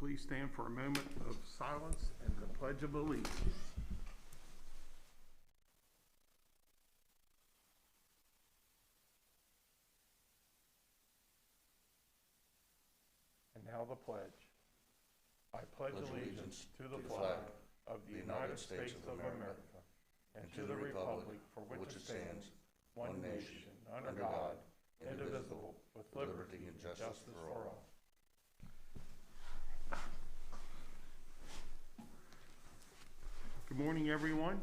please stand for a moment of silence and the Pledge of Allegiance. And now the pledge. I pledge allegiance to the flag of the United States of America and to the republic for which it stands, one nation, under God, indivisible, with liberty and justice for all. Good morning, everyone.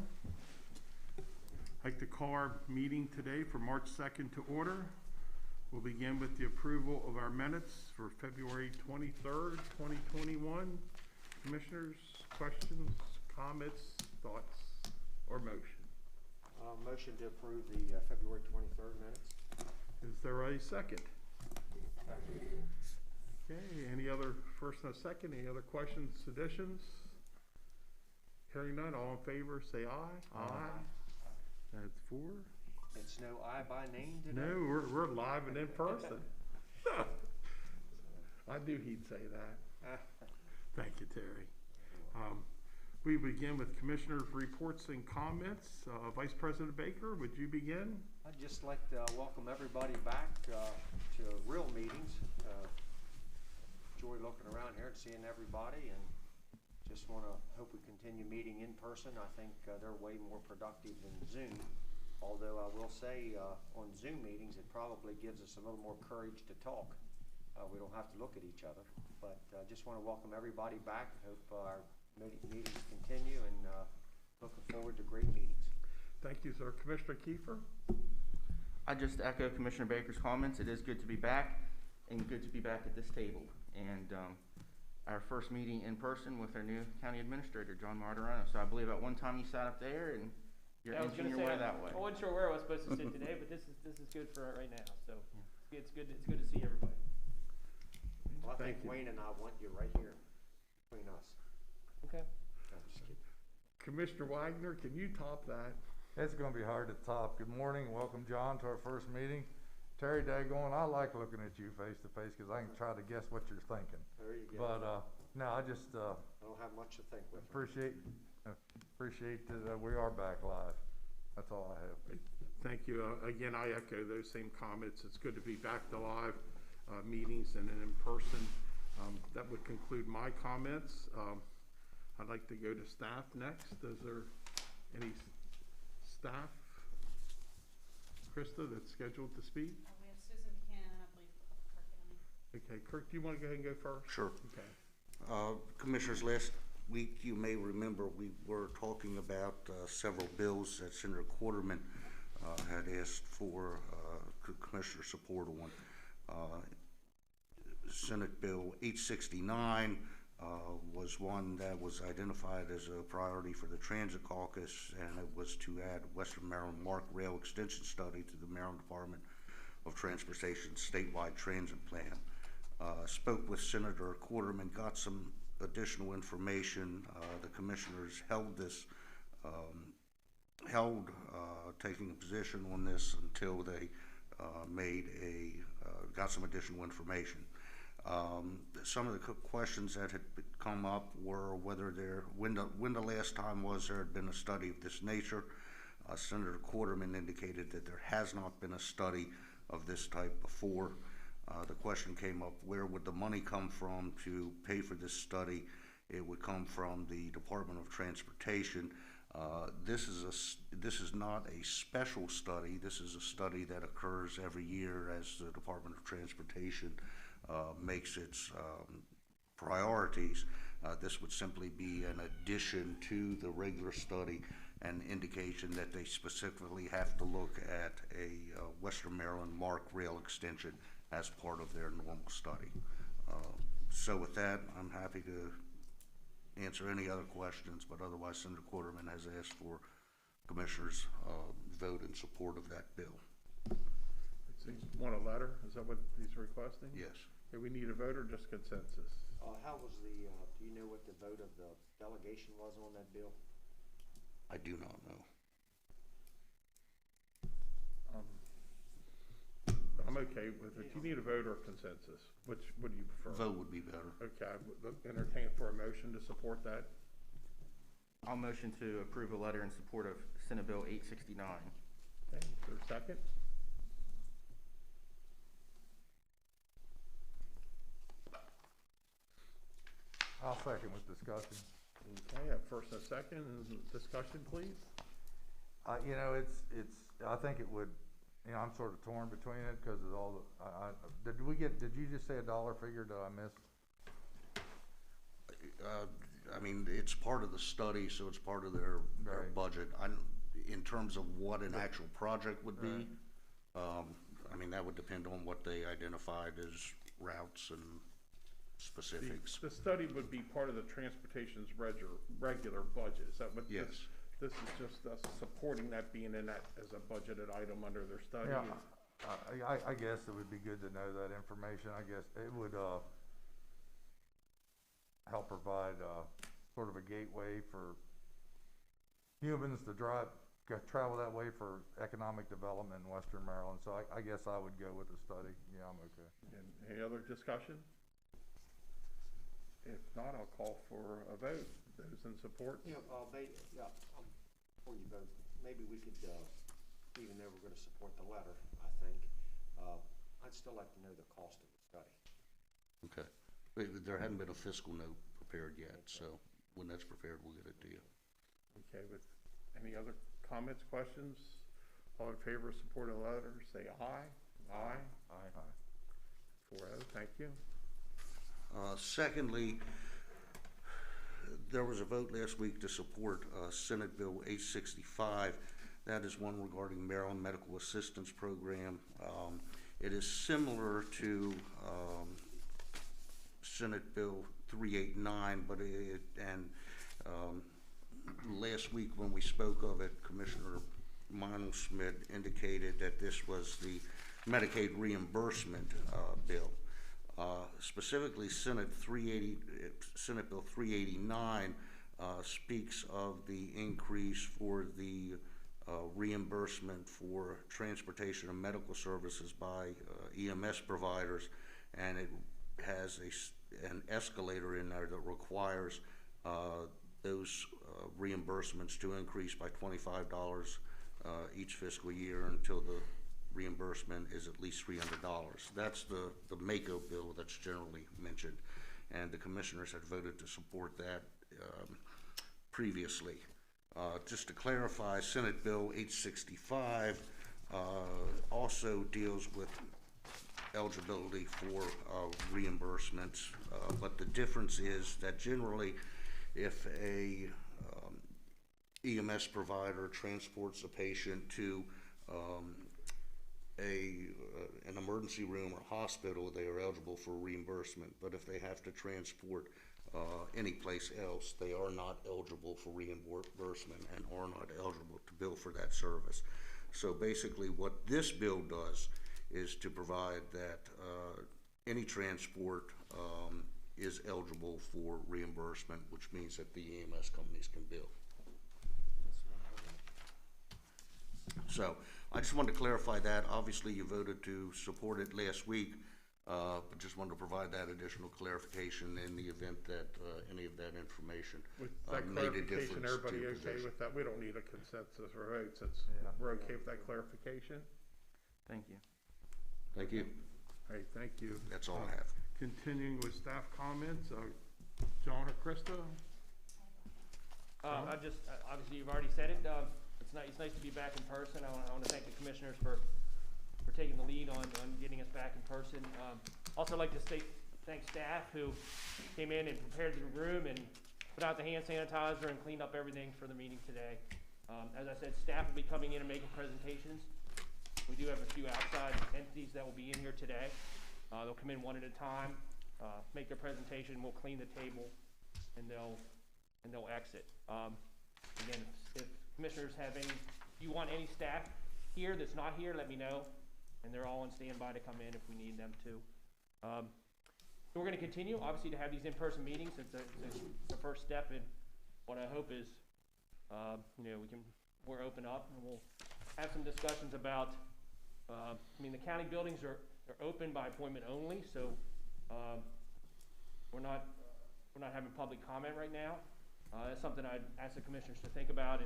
I'd like to call our meeting today for March 2nd to order. We'll begin with the approval of our minutes for February 23rd, 2021. Commissioners, questions, comments, thoughts, or motion? Motion to approve the February 23rd minutes. Is there a second? Okay, any other first and a second? Any other questions, additions? Hearing none, all in favor say aye. Aye. That's 4. It's no aye by name today? No, we're live and in person. I knew he'd say that. Thank you, Terry. We begin with Commissioners' reports and comments. Vice President Baker, would you begin? I'd just like to welcome everybody back to real meetings. Enjoy looking around here and seeing everybody, and just want to hope we continue meeting in person. I think they're way more productive than Zoom. Although I will say on Zoom meetings, it probably gives us a little more courage to talk. We don't have to look at each other. But just want to welcome everybody back. Hope our meetings continue, and looking forward to great meetings. Thank you, sir. Commissioner Kiefer? I just echo Commissioner Baker's comments. It is good to be back, and good to be back at this table. And our first meeting in person with our new county administrator, John Martirano. So I believe at one time you sat up there, and you're inching your way that way. I wasn't sure where I was supposed to sit today, but this is good for right now. So it's good to see everybody. Well, I think Wayne and I want you right here between us. Okay. No, I'm just kidding. Commissioner Wagner, can you top that? It's going to be hard to top. Good morning. Welcome, John, to our first meeting. Terry Daggone, I like looking at you face to face because I can try to guess what you're thinking. There you go. But no, I just I don't have much to think with. appreciate that we are back live. That's all I have. Thank you. Again, I echo those same comments. It's good to be back to live meetings and in person. That would conclude my comments. I'd like to go to staff next. Is there any staff, Krista, that's scheduled to speak? We have Susan Buchanan, I believe, Kirk County. Okay, Kirk, do you want to go ahead and go first? Sure. Okay. Commissioners, last week you may remember we were talking about several bills that Senator Quarterman had asked for Commissioner support on. Senate Bill 869 was one that was identified as a priority for the Transit Caucus, and it was to add Western Maryland MARC Rail Extension Study to the Maryland Department of Transportation statewide transit plan. Spoke with Senator Quarterman, got some additional information. The commissioners held taking a position on this until they got some additional information. Some of the questions that had come up were whether when the last time there had been a study of this nature. Senator Quarterman indicated that there has not been a study of this type before. The question came up, where would the money come from to pay for this study? It would come from the Department of Transportation. This is not a special study. This is a study that occurs every year as the Department of Transportation makes its priorities. This would simply be an addition to the regular study, an indication that they specifically have to look at a Western Maryland MARC rail extension as part of their normal study. So with that, I'm happy to answer any other questions, but otherwise Senator Quarterman has asked for Commissioners' vote in support of that bill. Want a letter? Is that what he's requesting? Yes. Okay, we need a vote or just consensus? How was do you know what the vote of the delegation was on that bill? I do not know. I'm okay with it. Do you need a vote or consensus? Which, what do you prefer? Vote would be better. Okay, I would entertain for a motion to support that. I'll motion to approve a letter in support of Senate Bill 869. Okay, is there a second? I'll second with discussion. Okay, I have first and a second. Discussion, please. You know, I think it would, you know, I'm sort of torn between it because of all the, did you just say a dollar figure? Did I miss? I mean, it's part of the study, so it's part of their Right. budget. In terms of what an actual project would be, I mean, that would depend on what they identified as routes and specifics. The study would be part of the transportation's regular budget. Is that what this? Yes. This is just us supporting that being in that as a budgeted item under their study. Yeah, I guess it would be good to know that information. I guess it would, help provide, sort of a gateway for humans to travel that way for economic development in Western Maryland. So I guess I would go with the study. Yeah, I'm okay. And any other discussion? If not, I'll call for a vote. Those in support? Before you vote, maybe we could, even though we're gonna support the letter, I think, I'd still like to know the cost of the study. Okay. There hadn't been a fiscal note prepared yet, so when that's prepared, we'll get it to you. Okay, with any other comments, questions? All in favor of supporting the letter, say aye. Aye. Aye. 4-0, thank you. Secondly, there was a vote last week to support Senate Bill 865. That is one regarding Maryland Medical Assistance Program. It is similar to Senate Bill 389, but last week when we spoke of it, Commissioner Schmidt indicated that this was the Medicaid reimbursement bill. Specifically, Senate Bill 389 speaks of the increase for the reimbursement for transportation and medical services by EMS providers, and it has an escalator in there that requires those reimbursements to increase by $25 each fiscal year until the reimbursement is at least $300. That's the MACO bill that's generally mentioned, and the commissioners had voted to support that previously. Just to clarify, Senate Bill 865 also deals with eligibility for reimbursements, but the difference is that generally if a EMS provider transports a patient to an emergency room or hospital, they are eligible for reimbursement. But if they have to transport any place else, they are not eligible for reimbursement and are not eligible to bill for that service. So basically what this bill does is to provide that any transport is eligible for reimbursement, which means that the EMS companies can bill. So I just wanted to clarify that. Obviously, you voted to support it last week, but just wanted to provide that additional clarification in the event that any of that information With that made a clarification, difference everybody to your okay position. with that? We don't need a consensus or vote since we're okay with that clarification. Thank you. Thank you. All right, thank you. That's all I have. Continuing with staff comments, John or Krista? Obviously you've already said it, it's nice to be back in person. I want to thank the commissioners for taking the lead on getting us back in person. Also like to thank staff who came in and prepared the room and put out the hand sanitizer and cleaned up everything for the meeting today. As I said, staff will be coming in and making presentations. We do have a few outside entities that will be in here today. They'll come in one at a time, make their presentation, we'll clean the table, and they'll exit. Again, if commissioners have if you want any staff here that's not here, let me know, and they're all on standby to come in if we need them to. So we're going to continue, obviously, to have these in-person meetings. It's the first step in what I hope is, we're open up and we'll have some discussions about I mean, the county buildings are open by appointment only, so we're not having public comment right now. That's something I'd ask the commissioners to think about,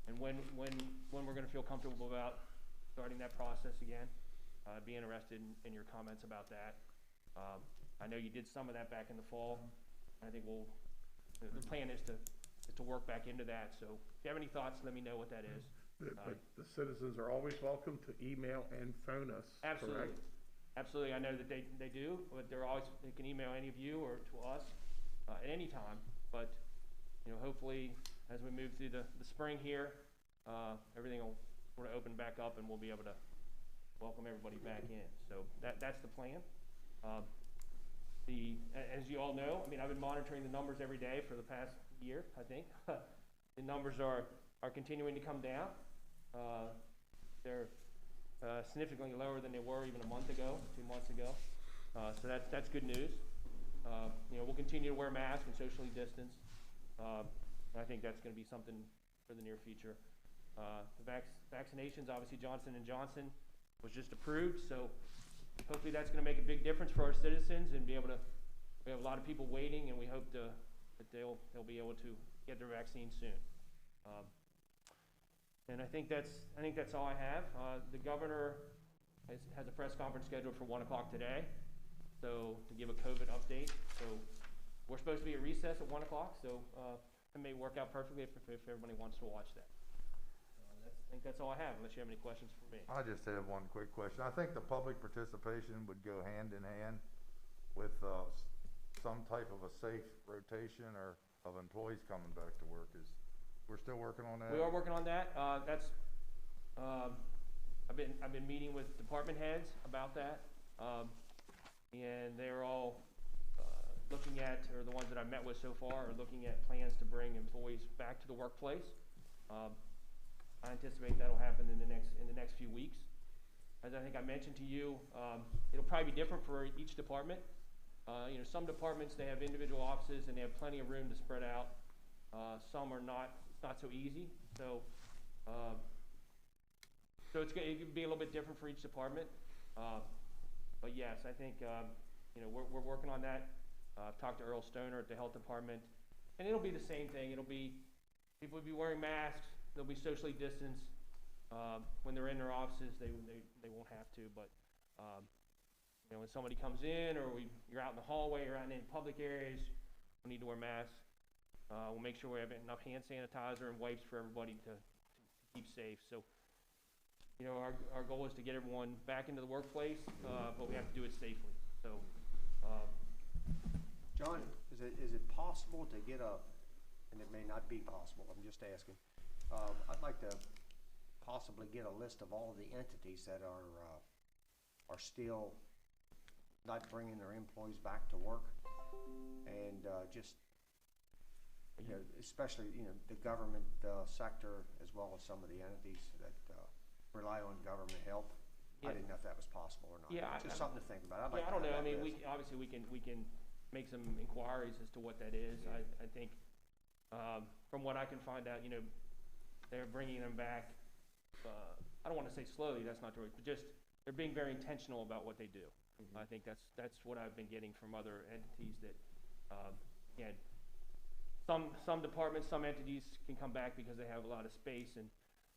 and when we're going to feel comfortable about starting that process again. I'd be interested in your comments about that. I know you did some of that back in the fall. I think the plan is to work back into that. So if you have any thoughts, let me know what that is. But the citizens are always welcome to email and phone us, Absolutely. correct? Absolutely. I know that they do, but they can email any of you or to us at any time. But hopefully as we move through the spring here, everything will sort of open back up and we'll be able to welcome everybody back in. So that's the plan. As you all know, I mean, I've been monitoring the numbers every day for the past year, I think. The numbers are continuing to come down. They're significantly lower than they were even a month ago, 2 months ago. So that's good news. We'll continue to wear masks and socially distance. I think that's going to be something for the near future. The vaccinations, obviously Johnson & Johnson was just approved, so hopefully that's going to make a big difference for our citizens and we have a lot of people waiting, and we hope that they'll be able to get their vaccine soon. And I think that's all I have. The governor has a press conference scheduled for 1 o'clock today, so to give a COVID update. So we're supposed to be at recess at 1 o'clock, so it may work out perfectly if everybody wants to watch that. I think that's all I have, unless you have any questions for me. I just have one quick question. I think the public participation would go hand in hand with some type of a safe rotation or of employees coming back to work. We're still working on that? We are working on that. I've been meeting with department heads about that, and they're all looking at, or the ones that I've met with so far, are looking at plans to bring employees back to the workplace. I anticipate that'll happen in the next few weeks. As I think I mentioned to you, it'll probably be different for each department. Some departments, they have individual offices and they have plenty of room to spread out. Some are not. It's not so easy. So it could be a little bit different for each department. But yes, I think we're working on that. I've talked to Earl Stoner at the health department, and it'll be the same thing. People will be wearing masks. They'll be socially distanced. When they're in their offices, they won't have to. But when somebody comes in, or you're out in the hallway or out in public areas, we need to wear masks. We'll make sure we have enough hand sanitizer and wipes for everybody to keep safe. So, our goal is to get everyone back into the workplace, but we have to do it safely. So, John, is it possible to get and it may not be possible, I'm just asking, I'd like to possibly get a list of all of the entities that are still not bringing their employees back to work, and especially the government sector, as well as some of the entities that rely on government help. Yeah. I didn't know if that was possible or not. Yeah, just something to think about. I don't know. I mean, we can make some inquiries as to what that is. Yeah. I think from what I can find out, they're bringing them back. I don't want to say slowly. That's not true. But just they're being very intentional about what they do. Mm-hmm. I think that's what I've been getting from other entities that, some departments, some entities can come back because they have a lot of space and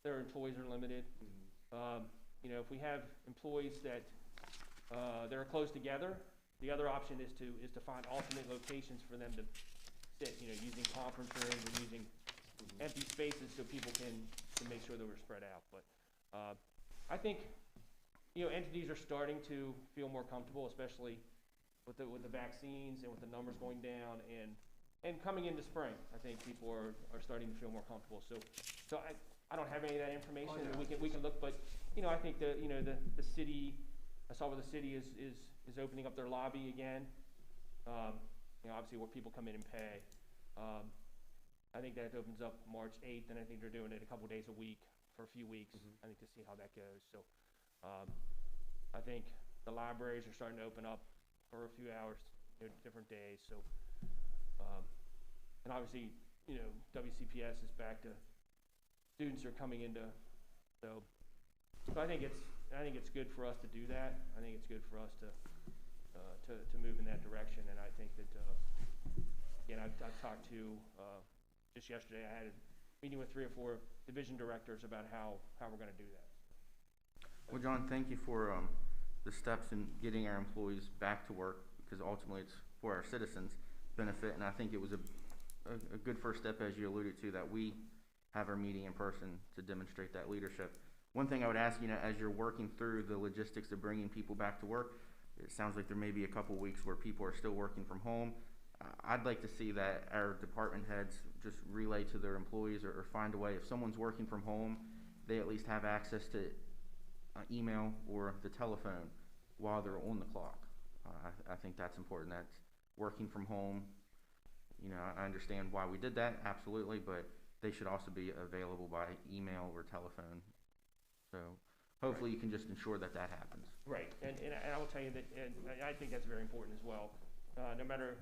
their employees are limited. Mm-hmm. If we have employees that are close together, the other option is to find alternate locations for them to sit. Using conference rooms or using empty spaces so people can make sure that we're spread out. But I think entities are starting to feel more comfortable, especially with the vaccines and with the numbers going down and coming into spring. I think people are starting to feel more comfortable. So I don't have any of that information. Oh, yeah. We can look, but I think the city. I saw where the city is opening up their lobby again. Obviously where people come in and pay. I think that opens up March 8th, and I think they're doing it a couple days a week for a few weeks. Mm-hmm. I think to see how that goes. So I think the libraries are starting to open up for a few hours, different days. So and obviously, WCPS is back to students are coming into. So I think I think it's good for us to do that. I think it's good for us to move in that direction, and I think that, again, I've talked to, just yesterday, I had a meeting with 3 or 4 division directors about how we're gonna do that. Well, John, thank you for the steps in getting our employees back to work, because ultimately it's for our citizens' benefit, and I think it was a good first step, as you alluded to, that we have our meeting in person to demonstrate that leadership. One thing I would ask, as you're working through the logistics of bringing people back to work, it sounds like there may be a couple weeks where people are still working from home. I'd like to see that our department heads just relay to their employees or find a way, if someone's working from home, they at least have access to email or the telephone while they're on the clock. I think that's important. That's working from home. I understand why we did that, absolutely, but they should also be available by email or telephone. So hopefully you can just ensure that happens. Right, and I will tell you that, and I think that's very important as well. No matter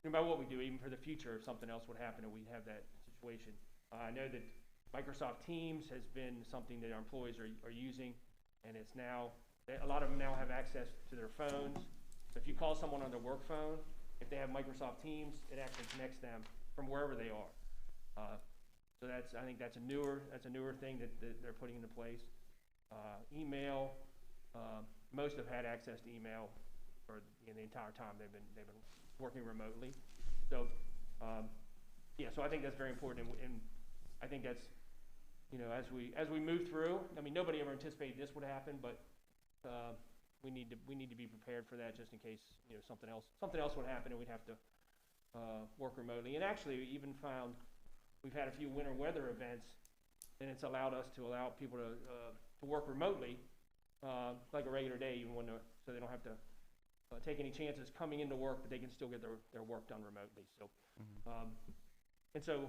what we do, even for the future, if something else would happen and we have that situation. I know that Microsoft Teams has been something that our employees are using, and it's now, a lot of them now have access to their phones. So if you call someone on their work phone, if they have Microsoft Teams, it actually connects them from wherever they are. So I think that's a newer thing that they're putting into place. Email, most have had access to email for the entire time they've been working remotely. So so I think that's very important, and I think that's as we move through. I mean, nobody ever anticipated this would happen, but we need to be prepared for that, just in case something else would happen and we'd have to work remotely. And actually, we even found we've had a few winter weather events, and it's allowed us to allow people to work remotely like a regular day, even so they don't have to take any chances coming into work, but they can still get their work done remotely. So,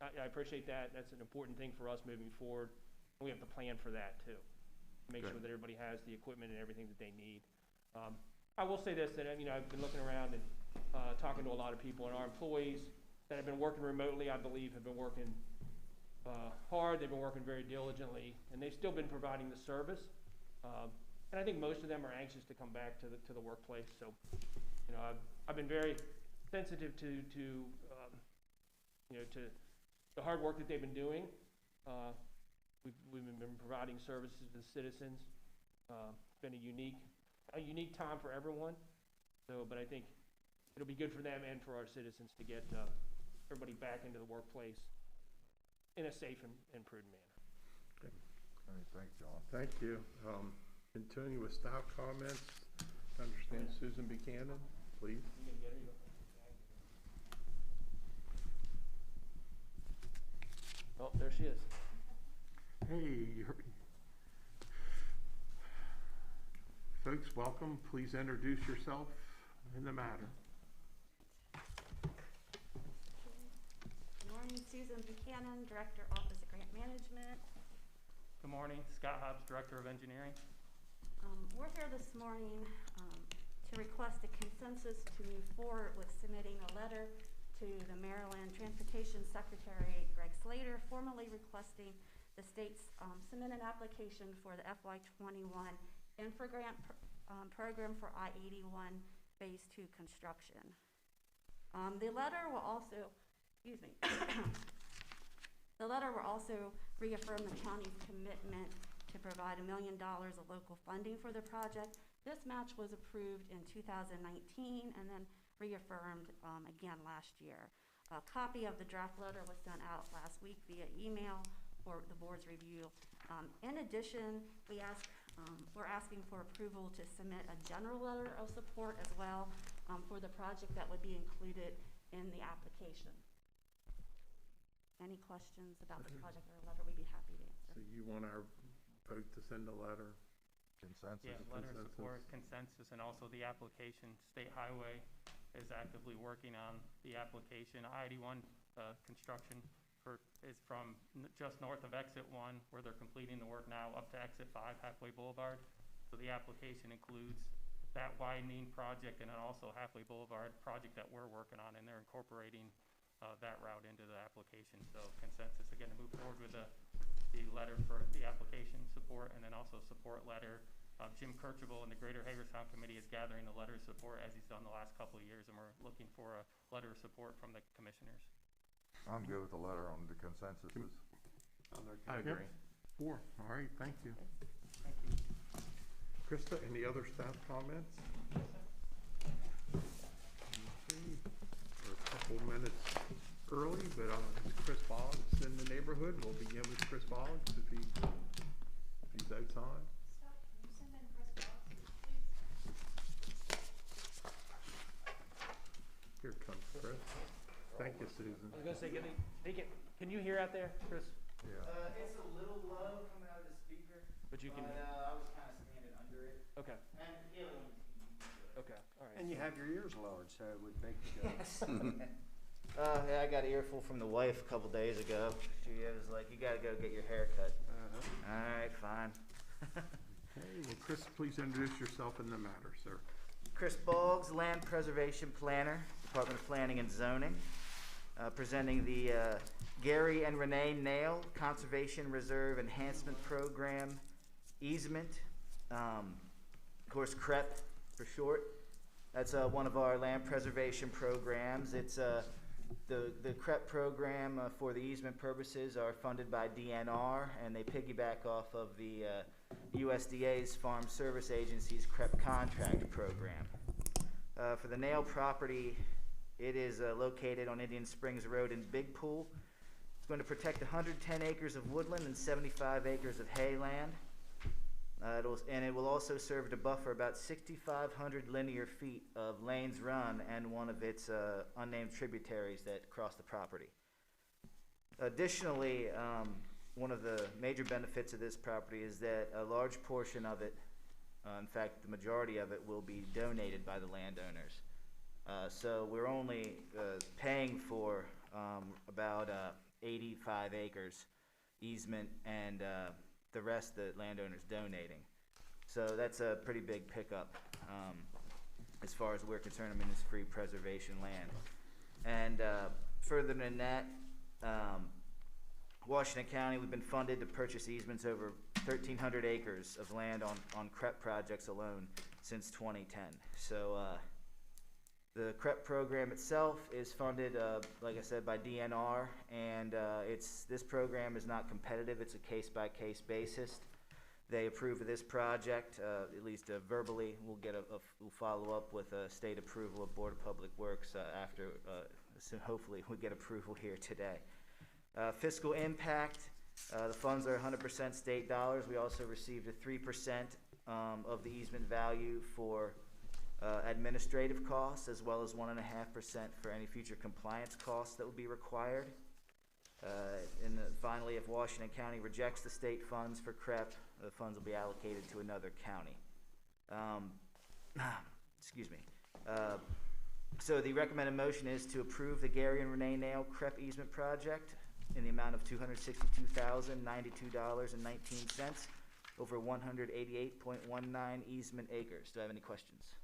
I appreciate that. That's an important thing for us moving forward. We have to plan for that too. Make sure that everybody has the equipment and everything that they need. I will say this, that I've been looking around and talking to a lot of people, and our employees that have been working remotely, I believe, have been working hard. They've been working very diligently, and they've still been providing the service. And I think most of them are anxious to come back to the workplace. So, I've been very sensitive to the hard work that they've been doing. We've been providing services to the citizens. It's been a unique time for everyone. So, but I think it'll be good for them and for our citizens to get everybody back into the workplace in a safe and prudent manner. Okay. All right, thanks, John. Thank you. Continue with staff comments. I understand Susan Buchanan, please. Oh, there she is. Hey, folks, welcome. Please introduce yourself and the matter. Good morning, Susan Buchanan, Director, Office of Grant Management. Good morning, Scott Hobbs, Director of Engineering. We're here this morning to request a consensus to move forward with submitting a letter to the Maryland Transportation Secretary, Greg Slater, formally requesting the state's submit an application for the FY21 Infragrant program for I-81 Phase 2 construction. The letter will also, the letter will also reaffirm the county's commitment to provide $1 million of local funding for the project. This match was approved in 2019 and then reaffirmed again last year. A copy of the draft letter was sent out last week via email for the board's review. In addition, we're asking for approval to submit a general letter of support as well for the project that would be included in the application. Any questions about the project or letter, we'd be happy to answer. So you want our vote to send a letter? Consensus? Yeah, letter of support, consensus, and also the application. State Highway is actively working on the application. I-81 construction is from just north of Exit 1, where they're completing the work now, up to Exit 5, Halfway Boulevard. So the application includes that widening project and then also Halfway Boulevard project that we're working on, and they're incorporating that route into the application. So consensus, again, to move forward with the letter for the application support, and then also support letter. Jim Kirchable and the Greater Hagerstown Committee is gathering the letter of support as he's done the last couple of years, and we're looking for a letter of support from the commissioners. I'm good with the letter on the consensuses. I agree. 4, all right, thank you. Thank you. Krista, any other staff comments? Okay, we're a couple minutes early, but Chris Boggs in the neighborhood. We'll begin with Chris Boggs if he's outside. Stop, can you send in Chris Boggs, please? Here comes Chris. Thank you, Susan. I was gonna say, can you hear out there, Chris? Yeah. It's a little low coming out of the speaker, But you can, I was kind of standing under it, okay, and it won't. okay, all right. And you have your ears lowered, so it would make, Yeah, I got an earful from the wife a couple days ago. She was like, "You gotta go get your hair cut." All right, fine. Okay, well, Chris, please introduce yourself in the matter, sir. Chris Boggs, Land Preservation Planner, Department of Planning and Zoning, presenting the Gary and Renee Nail Conservation Reserve Enhancement Program easement. Of course, CREP for short. That's one of our land preservation programs. It's the CREP program for the easement purposes are funded by DNR, and they piggyback off of the USDA's Farm Service Agency's CREP contract program. For the Nail property, it is located on Indian Springs Road in Big Pool. It's going to protect 110 acres of woodland and 75 acres of hayland. It will also serve to buffer about 6,500 linear feet of Lanes Run and one of its unnamed tributaries that cross the property. Additionally, one of the major benefits of this property is that a large portion of it, in fact, the majority of it, will be donated by the landowners. So we're only paying for about 85 acres easement, and the rest the landowners donating. So that's a pretty big pickup as far as we're concerned. I mean, it's free preservation land. And further than that, Washington County, we've been funded to purchase easements over 1,300 acres of land on CREP projects alone since 2010. So the CREP program itself is funded, like I said, by DNR, and this program is not competitive. It's a case-by-case basis. They approve of this project, at least verbally. We'll follow up with a state approval of Board of Public Works after, so hopefully we get approval here today. Fiscal Impact, the funds are 100% state dollars. We also received a 3% of the easement value for administrative costs, as well as 1.5% for any future compliance costs that will be required. Finally, if Washington County rejects the state funds for CREP, the funds will be allocated to another county. Excuse me. So the recommended motion is to approve the Gary and Renee Nail CREP easement project in the amount of $262,092.19 over 188.19 easement acres. Do I have any questions?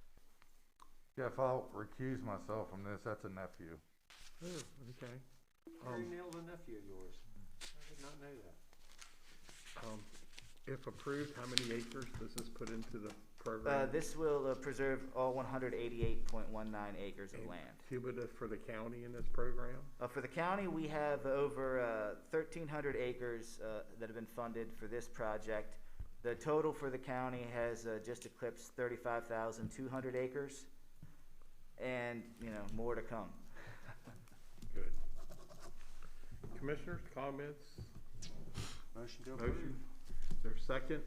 Yeah, if I'll recuse myself from this, that's a nephew. Oh, okay. Gary Nail's a nephew of yours. I did not know that. If approved, how many acres does this put into the program? This will preserve all 188.19 acres of land. Cumulative for the county in this program? For the county, we have over 1,300 acres that have been funded for this project. The total for the county has just eclipsed 35,200 acres, and more to come. Good. Commissioners, comments? Motion to approve. Motion. Is there a second?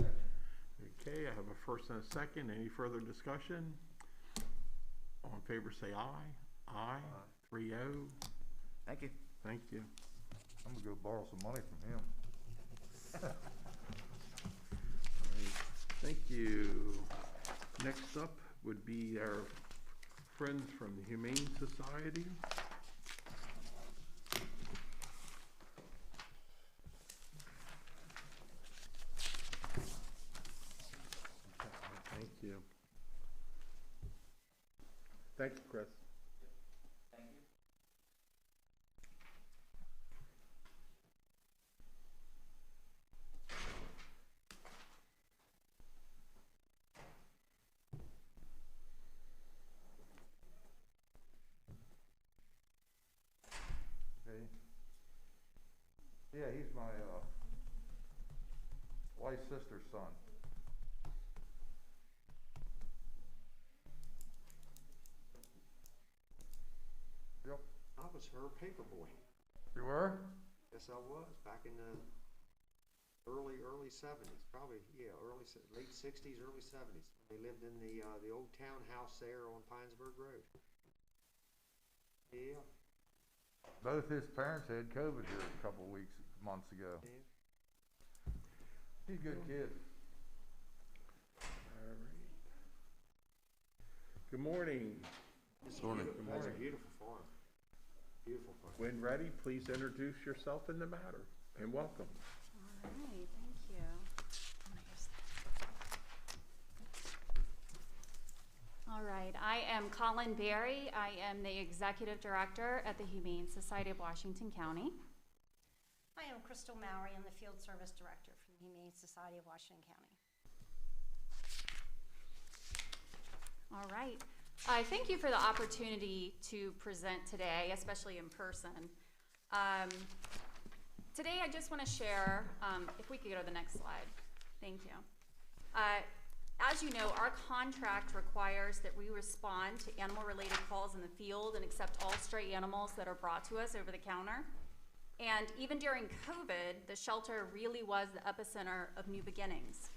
Okay, I have a first and a second. Any further discussion? All in favor say aye. Aye. 3-0. Thank you. Thank you. I'm gonna go borrow some money from him. All right. Thank you. Next up would be our friends from the Humane Society. Thank you. Thank you, Chris. Thank you. Yeah, he's my, wife's sister's son. Yep. I was her paper boy. You were? Yes, I was, back in the early seventies, probably, yeah, late sixties, early seventies. They lived in the old townhouse there on Pinesburg Road. Yeah, Both his parents had COVID here a couple months ago. yeah. He's a good kid. All right. Good morning. It's Morning. beautiful. That's a beautiful farm. Beautiful farm. When ready, please introduce yourself in the matter, and welcome. All right, thank you. All right, I am Colin Berry. I am the Executive Director at the Humane Society of Washington County. I am Crystal Mowry. I'm the Field Service Director for the Humane Society of Washington County. All right. I thank you for the opportunity to present today, especially in person. Today I just want to share, if we could go to the next slide. Thank you. As you know, our contract requires that we respond to animal-related calls in the field and accept all stray animals that are brought to us over the counter. And even during COVID, the shelter really was the epicenter of new beginnings.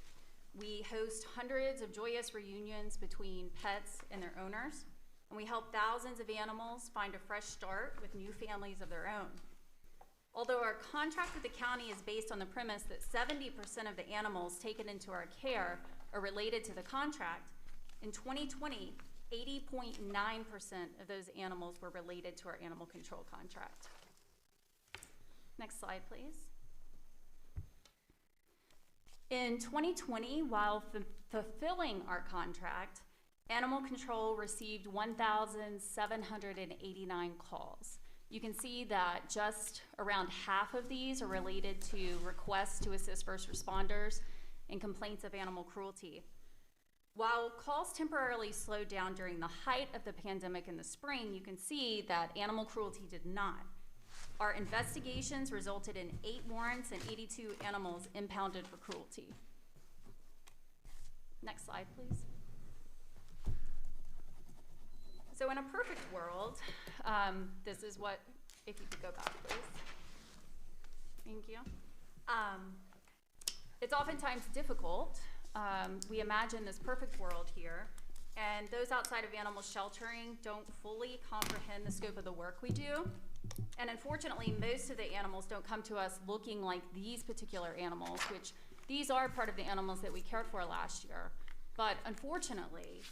We host hundreds of joyous reunions between pets and their owners, and we help thousands of animals find a fresh start with new families of their own. Although our contract with the county is based on the premise that 70% of the animals taken into our care are related to the contract, in 2020, 80.9% of those animals were related to our animal control contract. Next slide, please. In 2020, while fulfilling our contract, Animal Control received 1,789 calls. You can see that just around half of these are related to requests to assist first responders and complaints of animal cruelty. While calls temporarily slowed down during the height of the pandemic in the spring, you can see that animal cruelty did not. Our investigations resulted in 8 warrants and 82 animals impounded for cruelty. Next slide, please. So in a perfect world, this is what, if you could go back, please. Thank you. It's oftentimes difficult. We imagine this perfect world here, and those outside of animal sheltering don't fully comprehend the scope of the work we do. And unfortunately, most of the animals don't come to us looking like these particular animals, which these are part of the animals that we cared for last year. But unfortunately,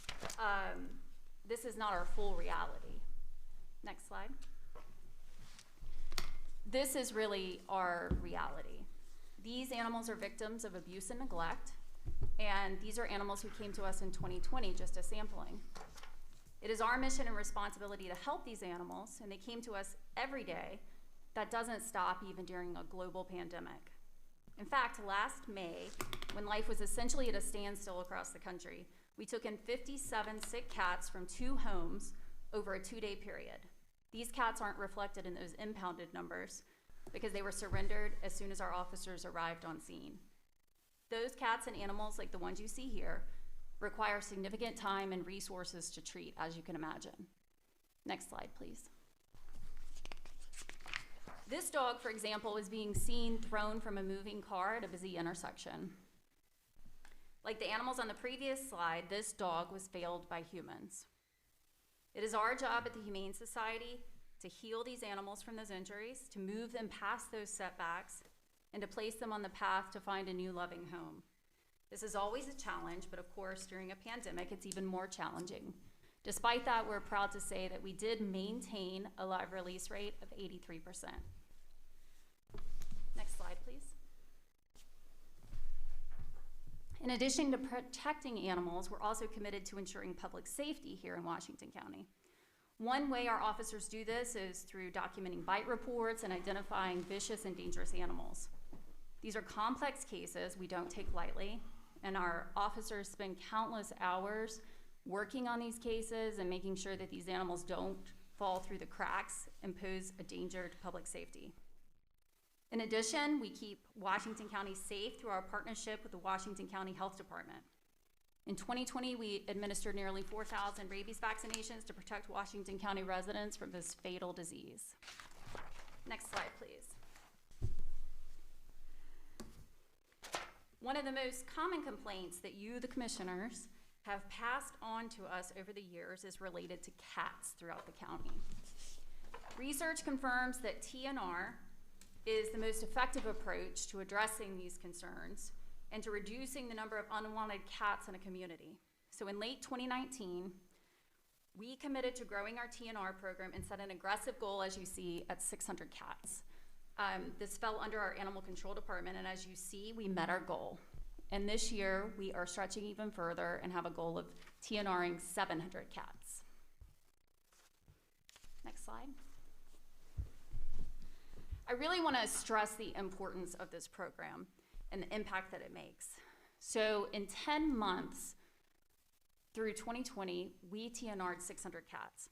this is not our full reality. Next slide. This is really our reality. These animals are victims of abuse and neglect, and these are animals who came to us in 2020, just as sampling. It is our mission and responsibility to help these animals, and they came to us every day. That doesn't stop even during a global pandemic. In fact, last May, when life was essentially at a standstill across the country, we took in 57 sick cats from 2 homes over a 2-day period. These cats aren't reflected in those impounded numbers because they were surrendered as soon as our officers arrived on scene. Those cats and animals, like the ones you see here, require significant time and resources to treat, as you can imagine. Next slide, please. This dog, for example, is being seen thrown from a moving car at a busy intersection. Like the animals on the previous slide, this dog was failed by humans. It is our job at the Humane Society to heal these animals from those injuries, to move them past those setbacks, and to place them on the path to find a new loving home. This is always a challenge, but of course, during a pandemic, it's even more challenging. Despite that, we're proud to say that we did maintain a live release rate of 83%. Next slide, please. In addition to protecting animals, we're also committed to ensuring public safety here in Washington County. One way our officers do this is through documenting bite reports and identifying vicious and dangerous animals. These are complex cases we don't take lightly, and our officers spend countless hours working on these cases and making sure that these animals don't fall through the cracks and pose a danger to public safety. In addition, we keep Washington County safe through our partnership with the Washington County Health Department. In 2020, we administered nearly 4,000 rabies vaccinations to protect Washington County residents from this fatal disease. Next slide, please. One of the most common complaints that you, the commissioners, have passed on to us over the years is related to cats throughout the county. Research confirms that TNR is the most effective approach to addressing these concerns and to reducing the number of unwanted cats in a community. So in late 2019, we committed to growing our TNR program and set an aggressive goal, as you see, at 600 cats. This fell under our animal control department, and as you see, we met our goal. And this year, we are stretching even further and have a goal of TNRing 700 cats. Next slide. I really want to stress the importance of this program and the impact that it makes. So in 10 months through 2020, we TNR'd 600 cats.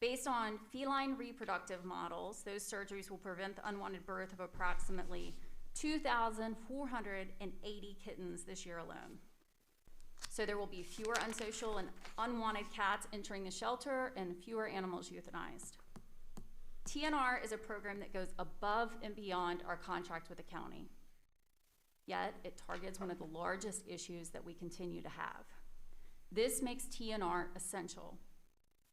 Based on feline reproductive models, those surgeries will prevent the unwanted birth of approximately 2,480 kittens this year alone. So there will be fewer unsocial and unwanted cats entering the shelter and fewer animals euthanized. TNR is a program that goes above and beyond our contract with the county. Yet it targets one of the largest issues that we continue to have. This makes TNR essential.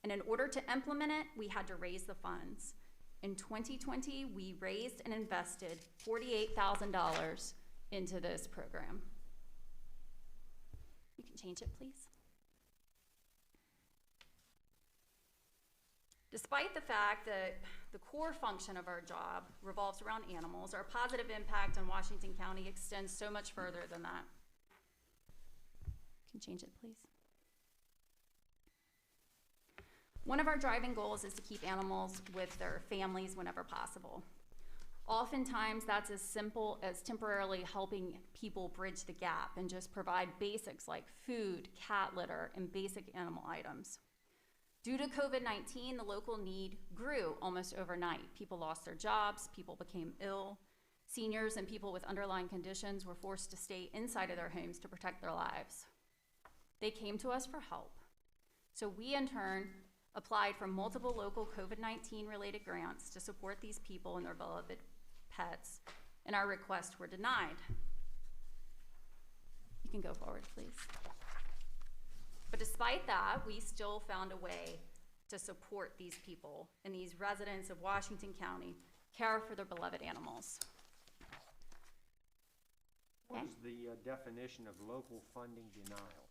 And in order to implement it, we had to raise the funds. In 2020, we raised and invested $48,000 into this program. You can change it, please. Despite the fact that the core function of our job revolves around animals, our positive impact on Washington County extends so much further than that. You can change it, please. One of our driving goals is to keep animals with their families whenever possible. Oftentimes, that's as simple as temporarily helping people bridge the gap and just provide basics like food, cat litter, and basic animal items. Due to COVID-19, the local need grew almost overnight. People lost their jobs, people became ill. Seniors and people with underlying conditions were forced to stay inside of their homes to protect their lives. They came to us for help. So we, in turn, applied for multiple local COVID-19 related grants to support these people and their beloved pets, and our requests were denied. You can go forward, please. But despite that, we still found a way to support these people and these residents of Washington County care for their beloved animals. What is the definition of local funding denials?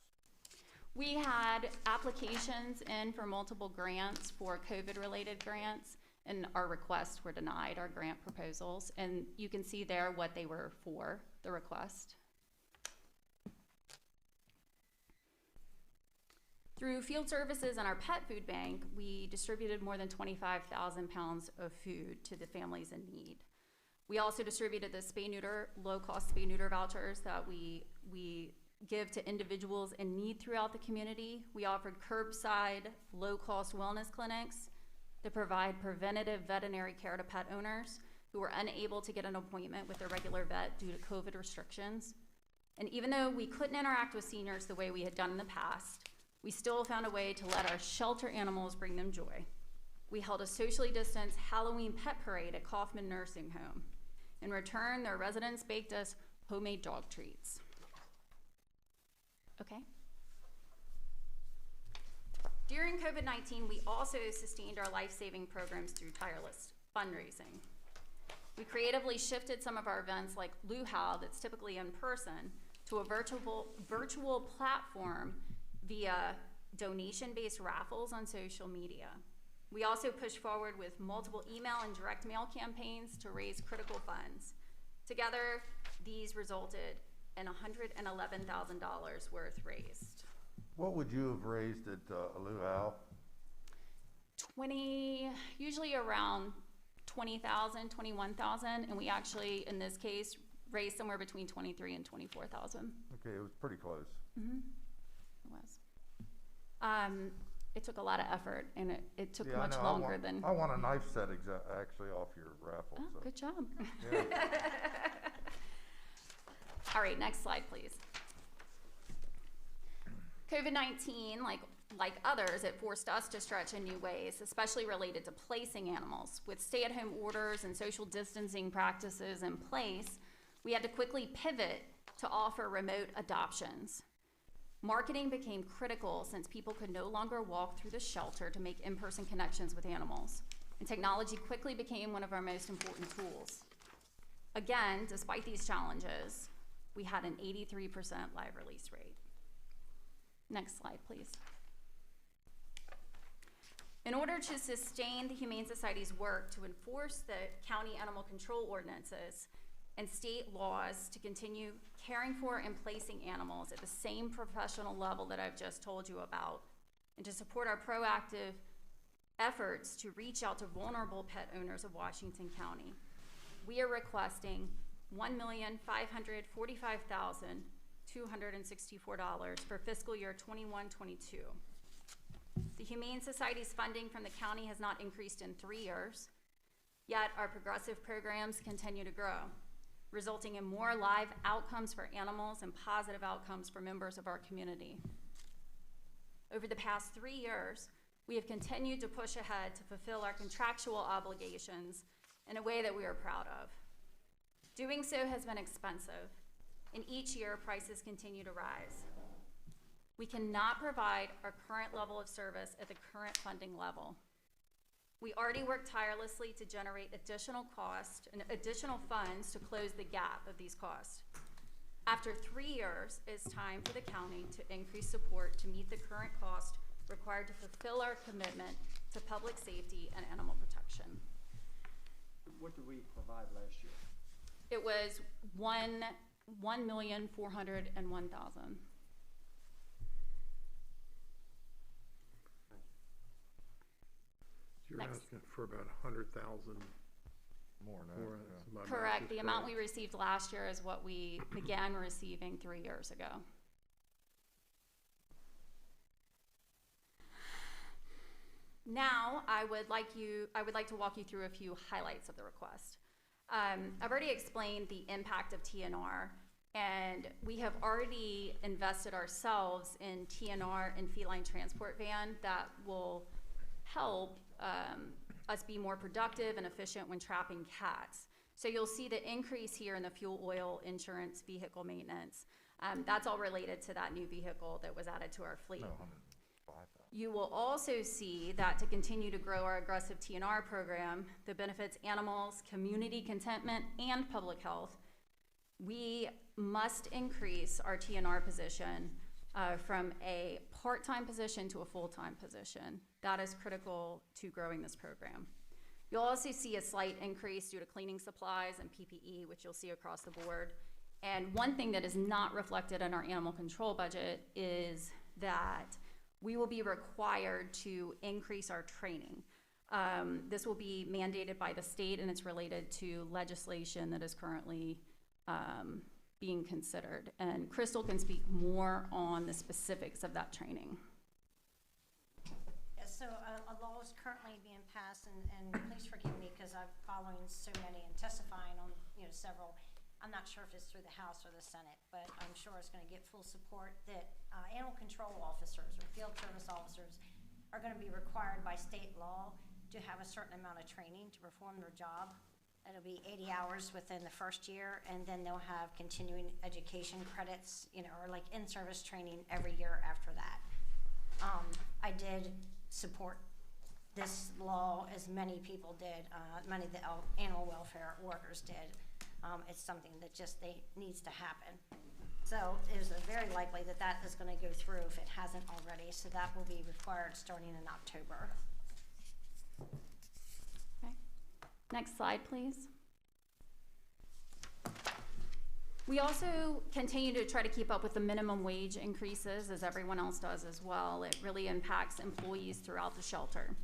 We had applications in for multiple grants for COVID-related grants, and our requests were denied, our grant proposals. And you can see there what they were for, the request. Through field services and our pet food bank, we distributed more than 25,000 pounds of food to the families in need. We also distributed the spay-neuter, low-cost spay-neuter vouchers that we give to individuals in need throughout the community. We offered curbside, low-cost wellness clinics that provide preventative veterinary care to pet owners who were unable to get an appointment with their regular vet due to COVID restrictions. And even though we couldn't interact with seniors the way we had done in the past, we still found a way to let our shelter animals bring them joy. We held a socially distanced Halloween pet parade at Kaufman Nursing Home. In return, their residents baked us homemade dog treats. Okay. During COVID-19, we also sustained our life-saving programs through tireless fundraising. We creatively shifted some of our events like Luau, that's typically in person, to a virtual platform via donation-based raffles on social media. We also pushed forward with multiple email and direct mail campaigns to raise critical funds. Together, these resulted in $111,000 worth raised. What would you have raised at a luau? Usually around 20,000, 21,000, and we actually, in this case, raised somewhere between 23 and 24,000. Okay, it was pretty close. Mm-hmm. It was. it took a lot of effort, and it took Yeah, I much know. longer than. I want a knife set actually off your raffle, Oh, so. good job. Yeah. All right, next slide, please. COVID-19, like others, it forced us to stretch in new ways, especially related to placing animals. With stay-at-home orders and social distancing practices in place, we had to quickly pivot to offer remote adoptions. Marketing became critical since people could no longer walk through the shelter to make in-person connections with animals, and technology quickly became one of our most important tools. Again, despite these challenges, we had an 83% live release rate. Next slide, please. In order to sustain the Humane Society's work to enforce the county animal control ordinances and state laws to continue caring for and placing animals at the same professional level that I've just told you about, and to support our proactive efforts to reach out to vulnerable pet owners of Washington County, we are requesting $1,545,264 for fiscal year 21-22. The Humane Society's funding from the county has not increased in 3 years, yet our progressive programs continue to grow, resulting in more live outcomes for animals and positive outcomes for members of our community. Over the past 3 years, we have continued to push ahead to fulfill our contractual obligations in a way that we are proud of. Doing so has been expensive, and each year prices continue to rise. We cannot provide our current level of service at the current funding level. We already worked tirelessly to generate additional cost and additional funds to close the gap of these costs. After 3 years, it's time for the county to increase support to meet the current cost required to fulfill our commitment to public safety and animal protection. What did we provide last year? It was $1,401,000. You're Next. asking for about 100,000 More than more. that, yeah. My math Correct. is The amount correct. we received last year is what we began receiving 3 years ago. Now, I would like to walk you through a few highlights of the request. I've already explained the impact of TNR, and we have already invested ourselves in TNR and feline transport van that will help us be more productive and efficient when trapping cats. So you'll see the increase here in the fuel, oil, insurance, vehicle maintenance. That's all related to that new vehicle that was added to our fleet. No, 105,000. You will also see that to continue to grow our aggressive TNR program that benefits animals, community contentment, and public health, we must increase our TNR position from a part-time position to a full-time position. That is critical to growing this program. You'll also see a slight increase due to cleaning supplies and PPE, which you'll see across the board. And one thing that is not reflected in our animal control budget is that we will be required to increase our training. This will be mandated by the state, and it's related to legislation that is currently being considered. And Crystal can speak more on the specifics of that training. Yes, so a law is currently being passed, and please forgive me because I'm following so many and testifying on, several. I'm not sure if it's through the House or the Senate, but I'm sure it's going to get full support that animal control officers or field service officers are going to be required by state law to have a certain amount of training to perform their job. It'll be 80 hours within the first year, and then they'll have continuing education credits, or like in-service training every year after that. I did support this law, as many people did, many of the animal welfare workers did. It's something that just needs to happen. So it is very likely that that is going to go through if it hasn't already. So that will be required starting in October. Okay. Next slide, please. We also continue to try to keep up with the minimum wage increases, as everyone else does as well. It really impacts employees throughout the shelter.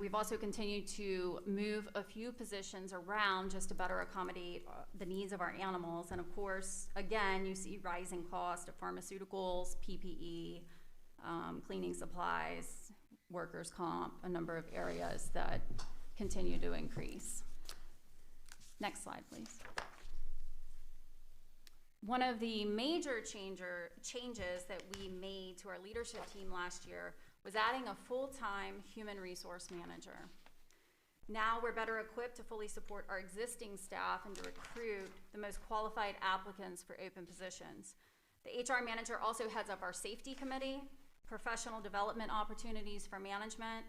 We've also continued to move a few positions around just to better accommodate the needs of our animals. And of course, again, you see rising cost of pharmaceuticals, PPE, cleaning supplies, workers' comp, a number of areas that continue to increase. Next slide, please. One of the major changes that we made to our leadership team last year was adding a full-time human resource manager. Now we're better equipped to fully support our existing staff and to recruit the most qualified applicants for open positions. The HR manager also heads up our safety committee, professional development opportunities for management,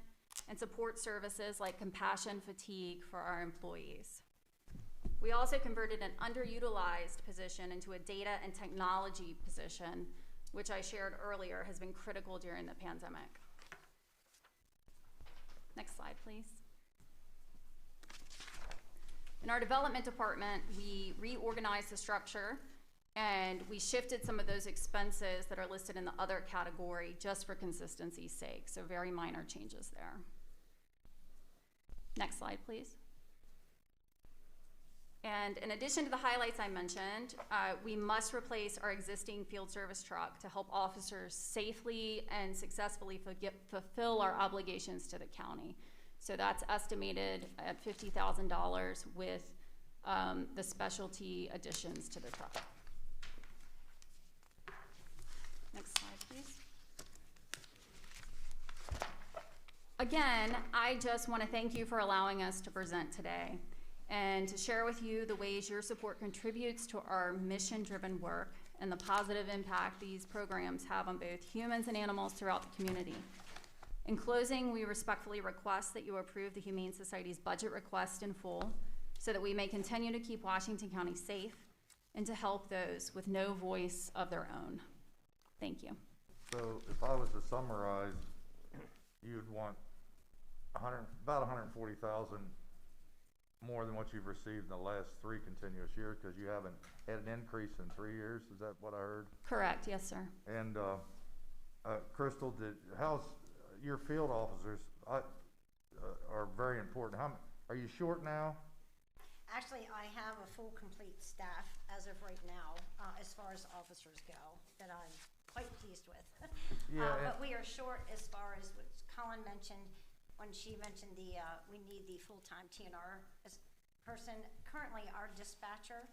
and support services like compassion fatigue for our employees. We also converted an underutilized position into a data and technology position, which I shared earlier has been critical during the pandemic. Next slide, please. In our development department, we reorganized the structure and we shifted some of those expenses that are listed in the other category just for consistency's sake, so very minor changes there. Next slide, please. And in addition to the highlights I mentioned, we must replace our existing field service truck to help officers safely and successfully fulfill our obligations to the county. So that's estimated at $50,000 with the specialty additions to the truck. Next slide, please. Again, I just want to thank you for allowing us to present today and to share with you the ways your support contributes to our mission-driven work and the positive impact these programs have on both humans and animals throughout the community. In closing, we respectfully request that you approve the Humane Society's budget request in full so that we may continue to keep Washington County safe and to help those with no voice of their own. Thank you. So if I was to summarize, you'd want about 140,000 more than what you've received in the last 3 continuous years, because you haven't had an increase in 3 years. Is that what I heard? Correct, yes, sir. And Crystal, how's your field officers are very important. Are you short now? Actually, I have a full, complete staff as of right now, as far as officers go, that I'm quite pleased with. Yeah, but we are short as far as what Colin mentioned when she mentioned we need the full-time TNR person. Currently, our dispatcher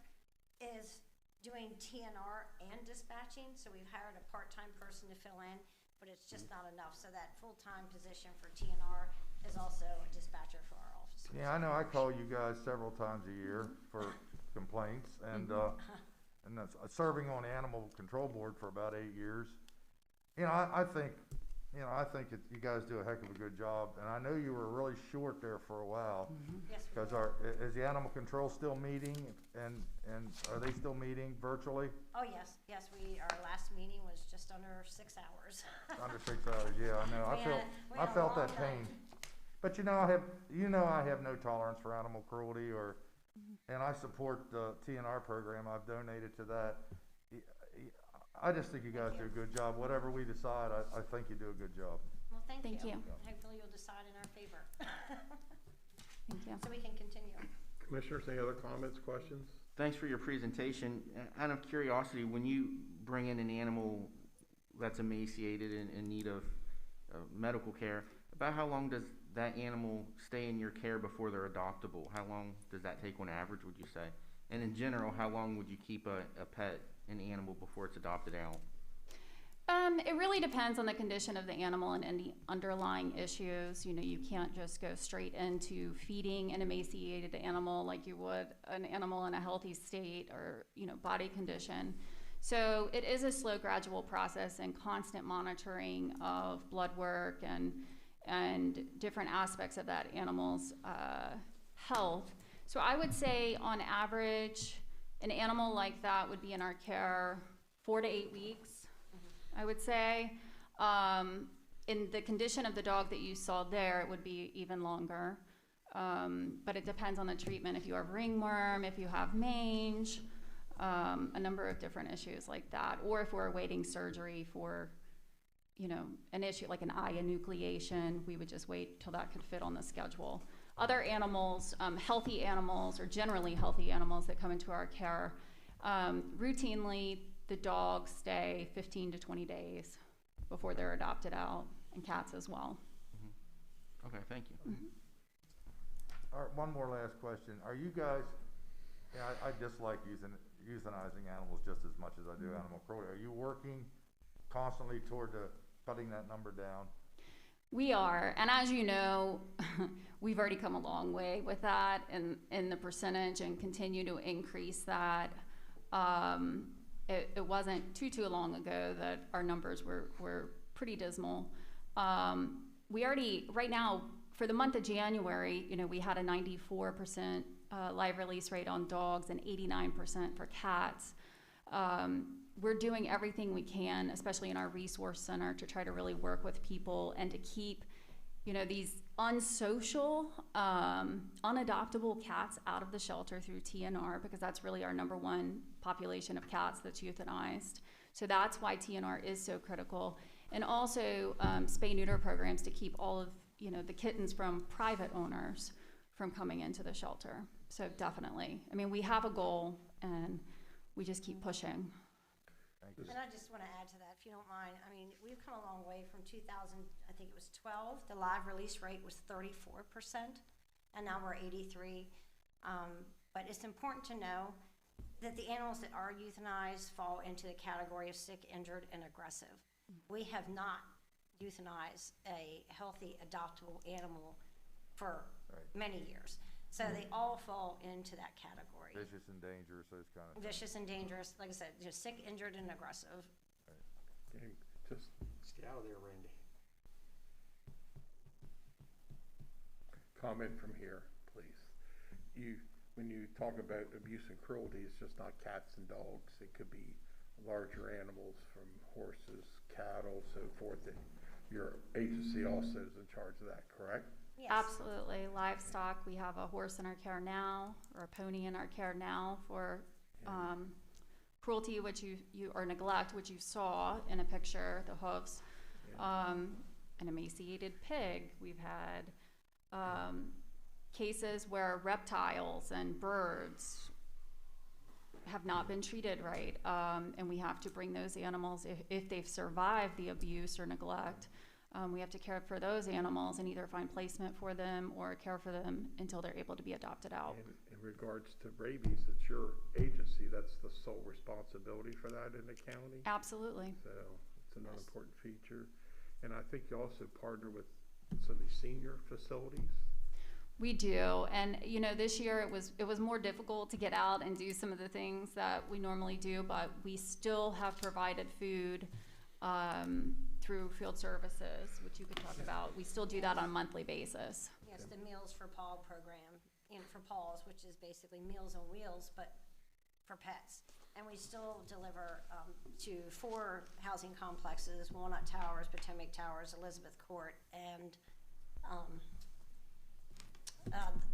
is doing TNR and dispatching, so we've hired a part-time person to fill in, but it's just not enough. So that full-time position for TNR is also a dispatcher for our officers. Yeah, I know. I call you guys several times a year for complaints, and that's serving on the Animal Control Board for about 8 years. I think that you guys do a heck of a good job, and I know you were really short there for a while. Yes, we Because is the animal control still meeting, and are they still meeting virtually? Oh, yes, our last meeting was just under 6 hours. Under 6 hours, yeah, I know. I felt that pain. But I have no tolerance for animal cruelty, and I support the TNR program. I've donated to that. I just think you guys do a good job. Whatever we decide, I think you do a good job. Well, thank you. Thank you. Hopefully you'll decide in our favor. Thank you. So we can continue. Commissioners, any other comments, questions? Thanks for your presentation. Out of curiosity, when you bring in an animal that's emaciated and in need of medical care, about how long does that animal stay in your care before they're adoptable? How long does that take on average, would you say? And in general, how long would you keep a pet, an animal, before it's adopted out? It really depends on the condition of the animal and any underlying issues. You can't just go straight into feeding an emaciated animal like you would an animal in a healthy state or, body condition. So it is a slow, gradual process and constant monitoring of blood work and different aspects of that animal's health. So I would say on average, an animal like that would be in our care 4 to 8 weeks. I would say. In the condition of the dog that you saw there, it would be even longer. But it depends on the treatment. If you have ringworm, if you have mange, a number of different issues like that. Or if we're awaiting surgery for, an issue like an eye enucleation, we would just wait till that could fit on the schedule. Other animals, healthy animals, or generally healthy animals that come into our care, routinely, the dogs stay 15 to 20 days before they're adopted out, and cats as well. Mm-hmm. Okay, thank you. All right, one more last question. Are you guys, yeah, I dislike euthanizing animals just as much as I do animal cruelty. Are you working constantly toward cutting that number down? We are, and as you know, we've already come a long way with that in the percentage and continue to increase that. It wasn't too long ago that our numbers were pretty dismal. We already, right now, for the month of January, you know, we had a 94% live release rate on dogs and 89% for cats. We're doing everything we can, especially in our resource center, to try to really work with people and to keep, you know, these unsocial, unadoptable cats out of the shelter through TNR, because that's really our number one population of cats that's euthanized. So that's why TNR is so critical. And also spay-neuter programs to keep all of, you know, the kittens from private owners from coming into the shelter. So definitely, I mean, we have a goal and we just keep pushing. Thank you. And I just want to add to that, if you don't mind. I mean, we've come a long way from 2000, I think it was 12. The live release rate was 34%, and now we're 83. But it's important to know that the animals that are euthanized fall into the category of sick, injured, and aggressive. We have not euthanized a healthy, adoptable animal for many years. So they all fall into that category. Vicious and dangerous, those kind of things. Vicious and dangerous, like I said, just sick, injured, and aggressive. Okay, just Stay out of there, Randy. comment from here, please. When you talk about abuse and cruelty, it's just not cats and dogs. It could be larger animals from horses, cattle, so forth. And your agency also is in charge of that, correct? Yes. Absolutely. Livestock, we have a horse in our care now, or a pony in our care now for cruelty, which or neglect, which you saw in a picture, the hoofs. An emaciated pig. We've had cases where reptiles and birds have not been treated right, and we have to bring those animals, if they've survived the abuse or neglect, we have to care for those animals and either find placement for them or care for them until they're able to be adopted out. And in regards to rabies, it's your agency, that's the sole responsibility for that in the county? Absolutely. So it's another important feature. And I think you also partner with some of these senior facilities? We do, and you know, this year it was more difficult to get out and do some of the things that we normally do, but we still have provided food through field services, which you could talk about. We still do that on a monthly basis. Yes, the Meals for Paw program, and for paws, which is basically Meals on Wheels, but for pets. And we still deliver to 4 housing complexes: Walnut Towers, Potomac Towers, Elizabeth Court, and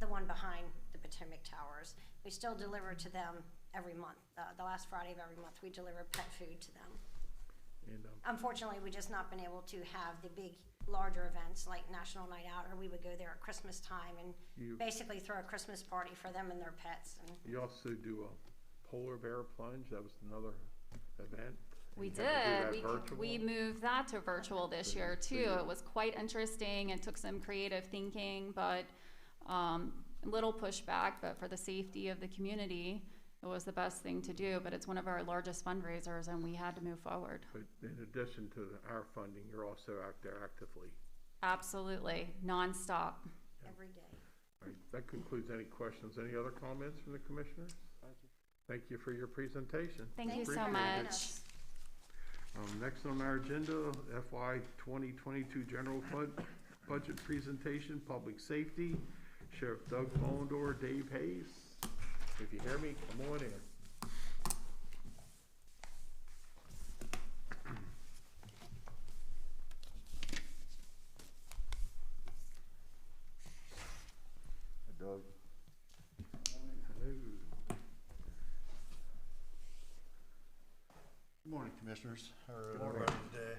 the one behind the Potomac Towers. We still deliver to them every month. The last Friday of every month, we deliver pet food to them. And, Unfortunately, we just not been able to have the big, larger events like National Night Out, or we would go there at Christmas time and basically throw a Christmas party for them and their pets. And you also do a polar bear plunge, that was another event. We You had to do did. that virtual? We moved that to virtual this year too. It was quite interesting. It took some creative thinking, but a little pushback, but for the safety of the community, it was the best thing to do. But it's one of our largest fundraisers and we had to move forward. But in addition to our funding, you're also out there actively. Absolutely, nonstop. every day. All right, that concludes any questions. Any other comments from the commissioners? Thank you. Thank you for your presentation. Thank you Appreciate so it. much. Next on our agenda, FY 2022 General Fund Budget Presentation, Public Safety, Sheriff Doug Follendor, Dave Hayes. If you hear me, come on in. Doug? Hello. Good morning, Commissioners. How are Good morning. everybody today?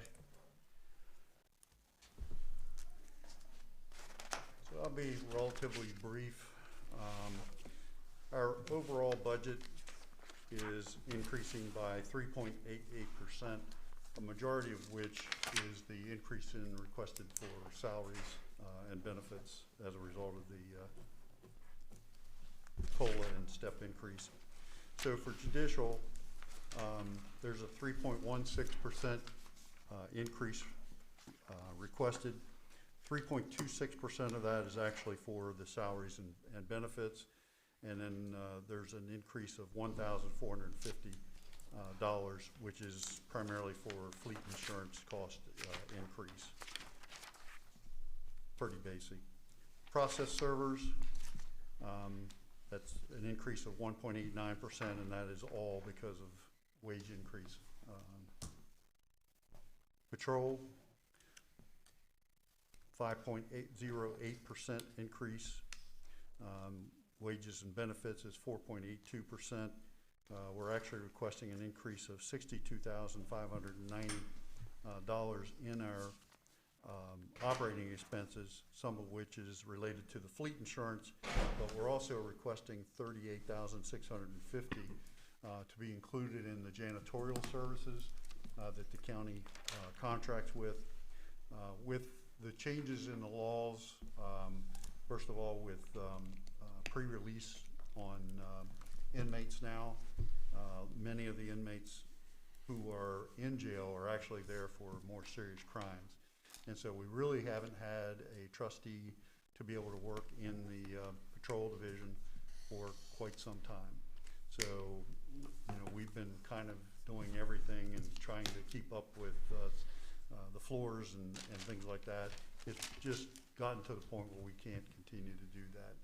So I'll be relatively brief. Our overall budget is increasing by 3.88%, a majority of which is the increase in requested for salaries and benefits as a result of the COLA and step increase. So for judicial, there's a 3.16% increase requested. 3.26% of that is actually for the salaries and benefits, and then there's an increase of $1,450, which is primarily for fleet insurance cost increase. Pretty basic. Process servers, that's an increase of 1.89%, and that is all because of wage increase. Patrol, 5.08% increase. Wages and benefits is 4.82%. We're actually requesting an increase of $62,590 in our operating expenses, some of which is related to the fleet insurance, but we're also requesting $38,650 to be included in the janitorial services that the county contracts with. With the changes in the laws, first of all, with pre-release on inmates now, many of the inmates who are in jail are actually there for more serious crimes. And so we really haven't had a trustee to be able to work in the patrol division for quite some time. So, we've been kind of doing everything and trying to keep up with the floors and things like that. It's just gotten to the point where we can't continue to do that.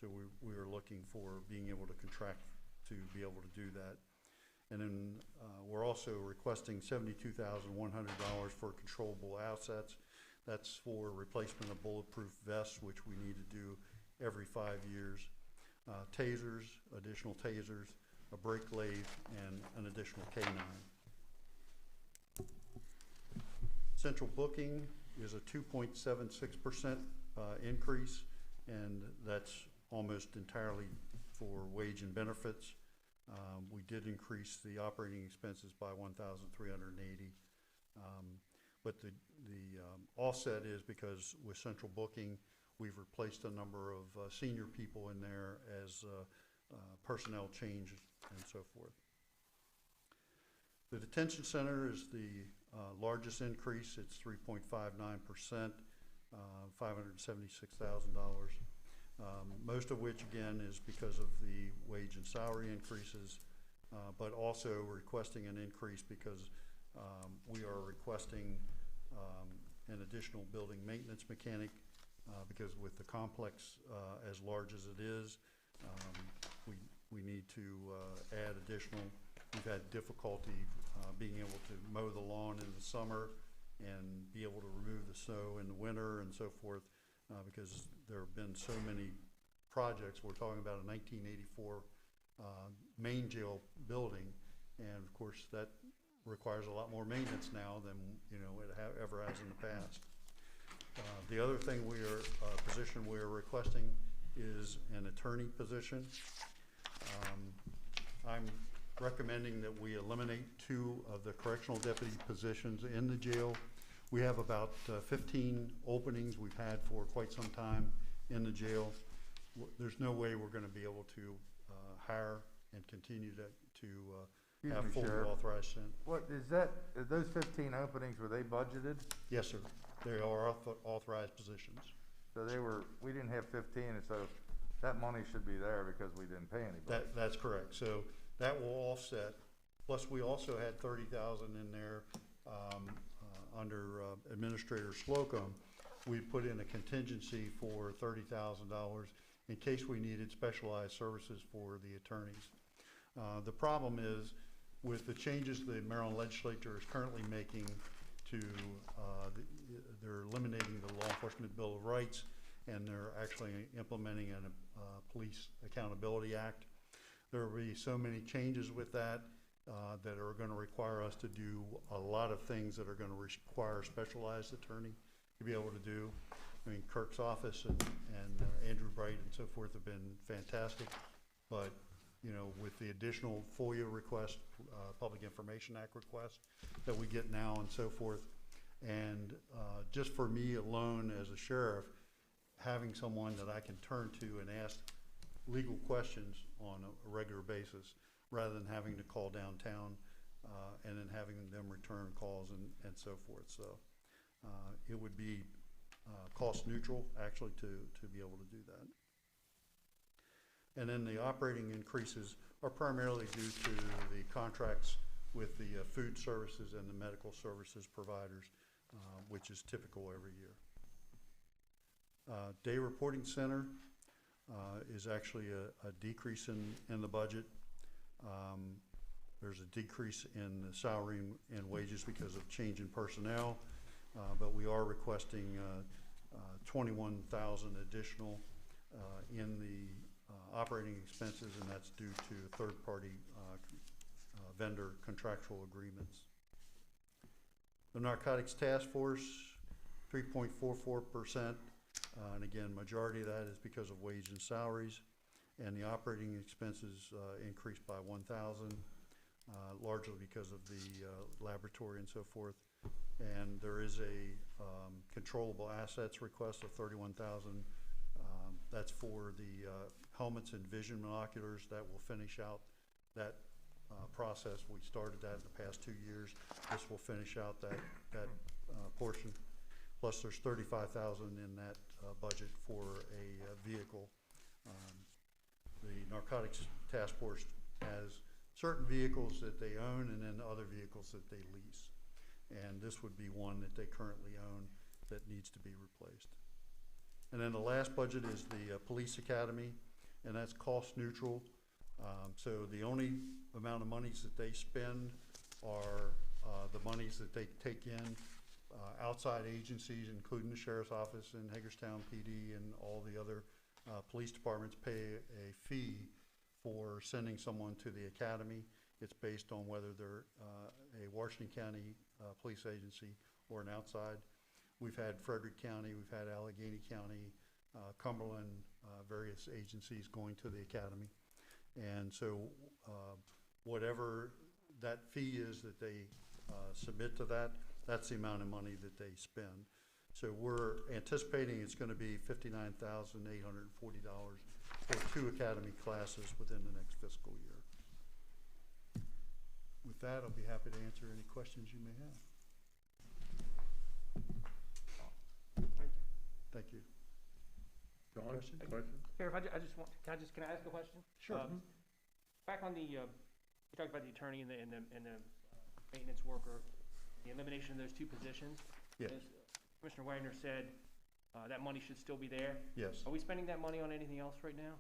So we are looking for being able to contract to be able to do that. And then we're also requesting $72,100 for controllable assets. That's for replacement of bulletproof vests, which we need to do every 5 years. Tasers, additional tasers, a brake lathe, and an additional K9. Central booking is a 2.76% increase, and that's almost entirely for wage and benefits. We did increase the operating expenses by $1,380, but the offset is because with central booking, we've replaced a number of senior people in there as personnel change and so forth. The detention center is the largest increase. It's 3.59%, $576,000. Most of which, again, is because of the wage and salary increases, but also requesting an increase because we are requesting an additional building maintenance mechanic because with the complex as large as it is, we need to add additional. We've had difficulty being able to mow the lawn in the summer and be able to remove the snow in the winter and so forth. Because there have been so many projects. We're talking about a 1984 main jail building, and of course that requires a lot more maintenance now than it ever has in the past. The other thing position we are requesting is an attorney position. I'm recommending that we eliminate 2 of the correctional deputy positions in the jail. We have about 15 openings we've had for quite some time in the jail. There's no way we're going to be able to hire and continue to have fully authorized. What is that? Those 15 openings, were they budgeted? Yes, sir. They are authorized positions. So we didn't have 15, and so that money should be there because we didn't pay anybody. That's correct. So that will offset. Plus, we also had $30,000 in there. Under Administrator Slocum, we put in a contingency for $30,000 in case we needed specialized services for the attorneys. The problem is with the changes the Maryland legislature is currently making to, they're eliminating the Law Enforcement Bill of Rights, and they're actually implementing a Police Accountability Act. There will be so many changes with that that are going to require us to do a lot of things that are going to require a specialized attorney to be able to do. I mean, Kirk's office and Andrew Bright and so forth have been fantastic, but with the additional FOIA request, Public Information Act request that we get now and so forth, And just for me alone as a sheriff, having someone that I can turn to and ask legal questions on a regular basis, rather than having to call downtown and then having them return calls and so forth. So it would be cost neutral, actually, to be able to do that. And then the operating increases are primarily due to the contracts with the food services and the medical services providers, which is typical every year. Day Reporting Center is actually a decrease in the budget. There's a decrease in the salary and wages because of change in personnel, but we are requesting 21,000 additional in the operating expenses, and that's due to third-party vendor contractual agreements. The Narcotics Task Force, 3.44%, and again, majority of that is because of wage and salaries, and the operating expenses increased by 1,000, largely because of the laboratory and so forth. And there is a controllable assets request of 31,000. That's for the helmets and vision binoculars. That will finish out that process. We started that in the past 2 years. This will finish out that portion. Plus, there's 35,000 in that budget for a vehicle. The Narcotics Task Force has certain vehicles that they own and then other vehicles that they lease. And this would be one that they currently own that needs to be replaced. And then the last budget is the Police Academy, and that's cost neutral. So the only amount of monies that they spend are the monies that they take in. Outside agencies, including the Sheriff's Office and Hagerstown PD and all the other police departments, pay a fee for sending someone to the academy. It's based on whether they're a Washington County police agency or an outside. We've had Frederick County, we've had Allegheny County, Cumberland, various agencies going to the academy. And so whatever that fee is that they submit to that, that's the amount of money that they spend. So we're anticipating it's going to be $59,840 for 2 academy classes within the next fiscal year. With that, I'll be happy to answer any questions you may have. Thank you. John, Question? Sheriff, can I ask a question? Sure. Back on the, you talked about the attorney and the maintenance worker, the elimination of those 2 positions. Yes. As Commissioner Wagner said, that money should still be there. Yes. Are we spending that money on anything else right now?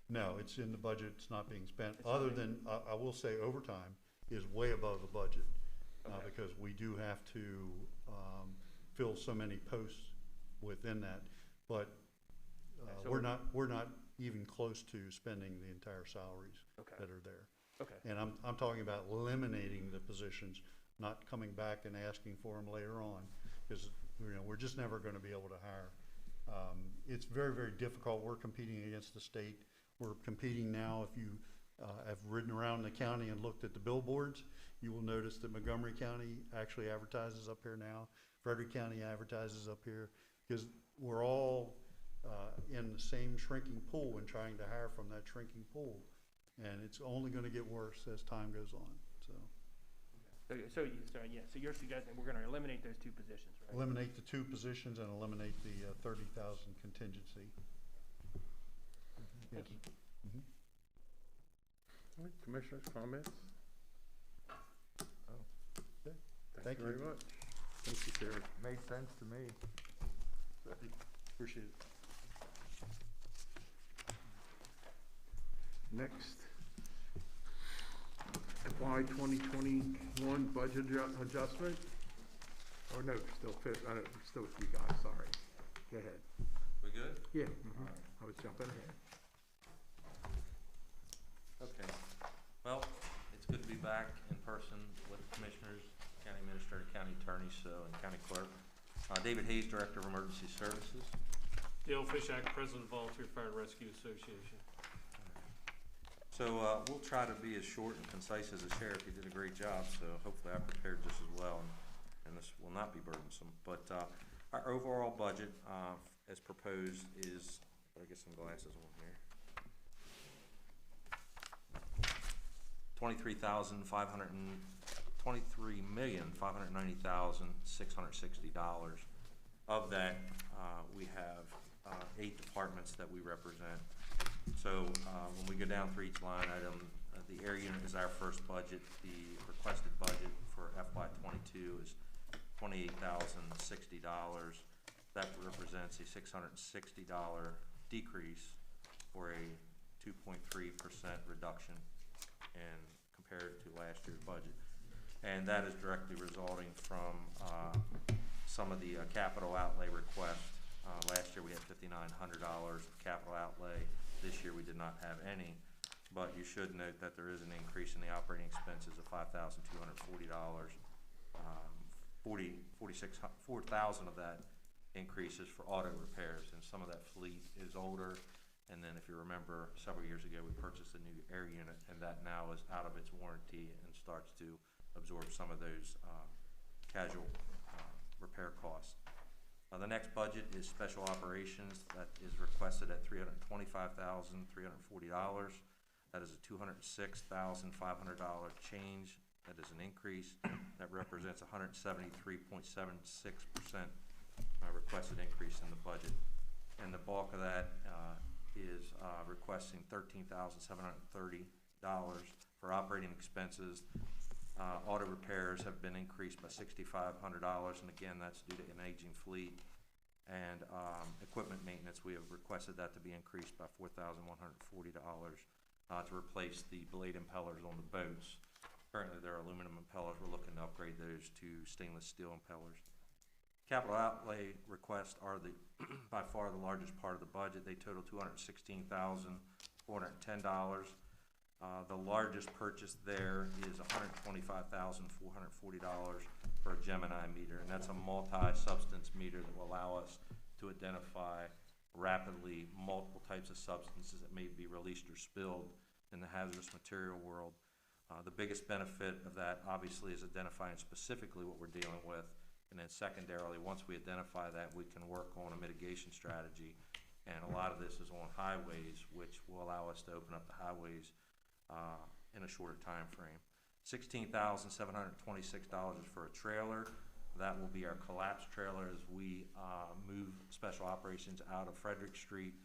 No, it's in the budget. It's not being spent. Other than, I will say overtime is way above the budget. Okay. Because we do have to fill so many posts within that. But So we're not even close to spending the entire salaries that are there. Okay. And I'm talking about eliminating the positions, not coming back and asking for them later on, because we're just never going to be able to hire. It's very, very difficult. We're competing against the state. We're competing now. If you have ridden around the county and looked at the billboards, you will notice that Montgomery County actually advertises up here now. Frederick County advertises up here, because we're all in the same shrinking pool and trying to hire from that shrinking pool. And it's only going to get worse as time goes on. So you're suggesting we're going to eliminate those 2 positions, right? Eliminate the 2 positions and eliminate the 30,000 contingency. Thank you. Mm-hmm. All right, Commissioners, comments? Oh, Thank you very much. Thank you, Sheriff. made sense to me. Appreciate it. Next, FY 2021 budget adjustment. Or no, still with you guys, sorry. Go ahead. We good? Yeah, I was jumping ahead. Okay. Well, it's good to be back in person with commissioners, county administrator, county attorney, and county clerk. David Hayes, Director of Emergency Services. Dale Fishak, President of Volunteer Fire and Rescue Association. So we'll try to be as short and concise as the sheriff. He did a great job, so hopefully I prepared just as well. And and this will not be burdensome, but our overall budget as proposed is, I get some glasses on here, $23,590,660. Of that, we have 8 departments that we represent. So when we go down through each line item, the air unit is our first budget. The requested budget for FY22 is $28,060. That represents a $660 decrease, or a 2.3% reduction compared to last year's budget. And that is directly resulting from some of the capital outlay requests. Last year we had $5,900 of capital outlay. This year we did not have any, but you should note that there is an increase in the operating expenses of $5,240. 4,000 of that increase is for auto repairs, and some of that fleet is older. And then if you remember, several years ago we purchased a new air unit, and that now is out of its warranty and starts to absorb some of those casual repair costs. The next budget is Special Operations. That is requested at $325,340. That is a $206,500 change. That is an increase. That represents 173.76% requested increase in the budget. And the bulk of that is requesting $13,730 for operating expenses. Auto repairs have been increased by $6,500, and again, that's due to an aging fleet. And equipment maintenance, we have requested that to be increased by $4,140 to replace the blade impellers on the boats. Currently, they're aluminum impellers. We're looking to upgrade those to stainless steel impellers. Capital outlay requests are by far the largest part of the budget. They total $216,410. The largest purchase there is $125,440 for a Gemini meter, and that's a multi-substance meter that will allow us to identify rapidly multiple types of substances that may be released or spilled in the hazardous material world. The biggest benefit of that obviously is identifying specifically what we're dealing with, and then secondarily, once we identify that, we can work on a mitigation strategy. And a lot of this is on highways, which will allow us to open up the highways in a shorter time frame. $16,726 is for a trailer. That will be our collapse trailer as we move Special Operations out of Frederick Street.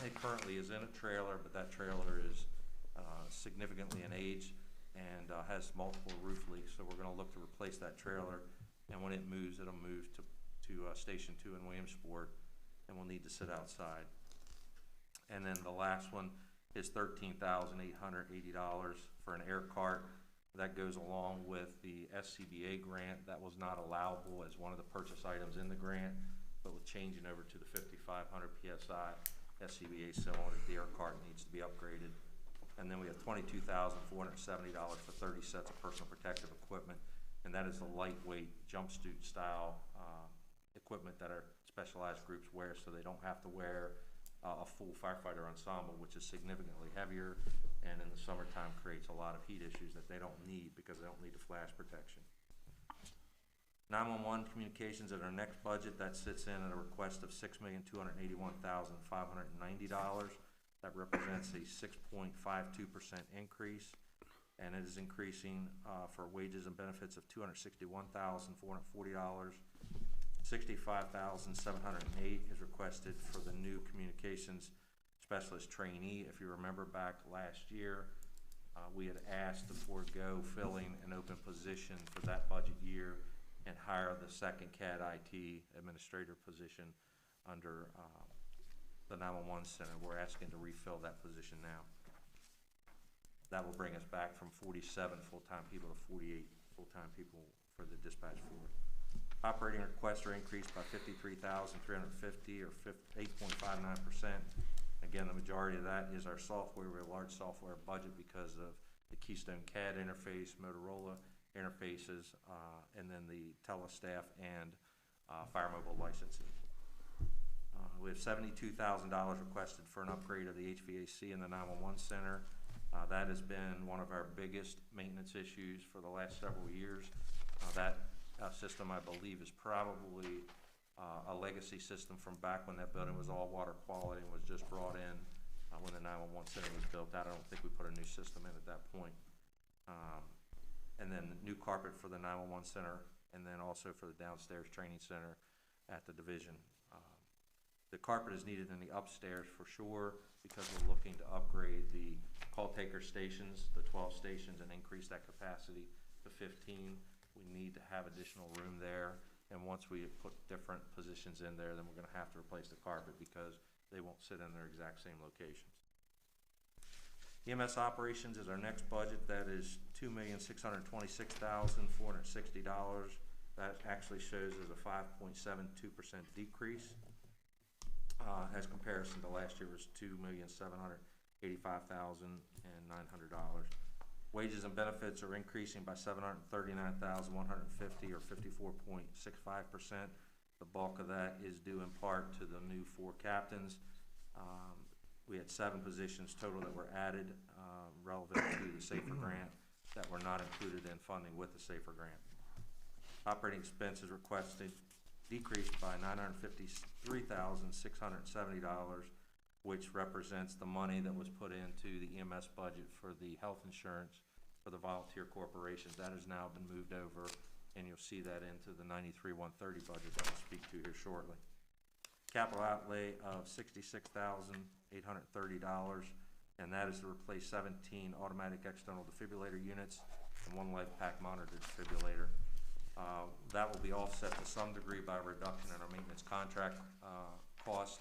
It currently is in a trailer, but that trailer is significantly in age and has multiple roof leaks, so we're going to look to replace that trailer. And when it moves, it'll move to Station 2 in Williamsport, and we'll need to sit outside. And then the last one is $13,880 for an air cart. That goes along with the SCBA grant. That was not allowable as one of the purchase items in the grant, but with changing over to the 5,500 PSI SCBA cylinder, the air cart needs to be upgraded. And then we have $22,470 for 30 sets of personal protective equipment, and that is the lightweight jumpsuit style equipment that our specialized groups wear, so they don't have to wear a full firefighter ensemble, which is significantly heavier, and in the summertime creates a lot of heat issues that they don't need because they don't need the flash protection. 911 communications at our next budget, that sits in at a request of $6,281,590. That represents a 6.52% increase, and it is increasing for wages and benefits of $261,440. $65,708 is requested for the new communications specialist trainee. If you remember back last year, we had asked to forego filling an open position for that budget year and hire the second CAD IT administrator position under the 911 center. We're asking to refill that position now. That will bring us back from 47 full-time people to 48 full-time people for the dispatch force. Operating requests are increased by $53,350 or 8.59%. Again, the majority of that is our software. We have a large software budget because of the Keystone CAD interface, Motorola interfaces, and then the Telestaff and Fire Mobile licensing. We have $72,000 requested for an upgrade of the HVAC in the 911 center. That has been one of our biggest maintenance issues for the last several years. That system, I believe, is probably a legacy system from back when that building was all water quality and was just brought in when the 911 center was built out. I don't think we put a new system in at that point. And then new carpet for the 911 center, and then also for the downstairs training center at the division. The carpet is needed in the upstairs for sure, because we're looking to upgrade the call taker stations, the 12 stations, and increase that capacity to 15. We need to have additional room there, and once we put different positions in there, then we're gonna have to replace the carpet because they won't sit in their exact same locations. EMS Operations is our next budget. That is $2,626,460. That actually shows as a 5.72% decrease. As comparison to last year was $2,785,900. Wages and benefits are increasing by $739,150 or 54.65%. The bulk of that is due in part to the new 4 captains. We had 7 positions total that were added relevant to the SAFER grant that were not included in funding with the SAFER grant. Operating expenses requested decreased by $953,670, which represents the money that was put into the EMS budget for the health insurance for the volunteer corporations. That has now been moved over, and you'll see that into the 93-130 budget that I'll speak to here shortly. Capital outlay of $66,830, and that is to replace 17 automatic external defibrillator units and 1 LifePak monitor defibrillator. That will be offset to some degree by a reduction in our maintenance contract cost.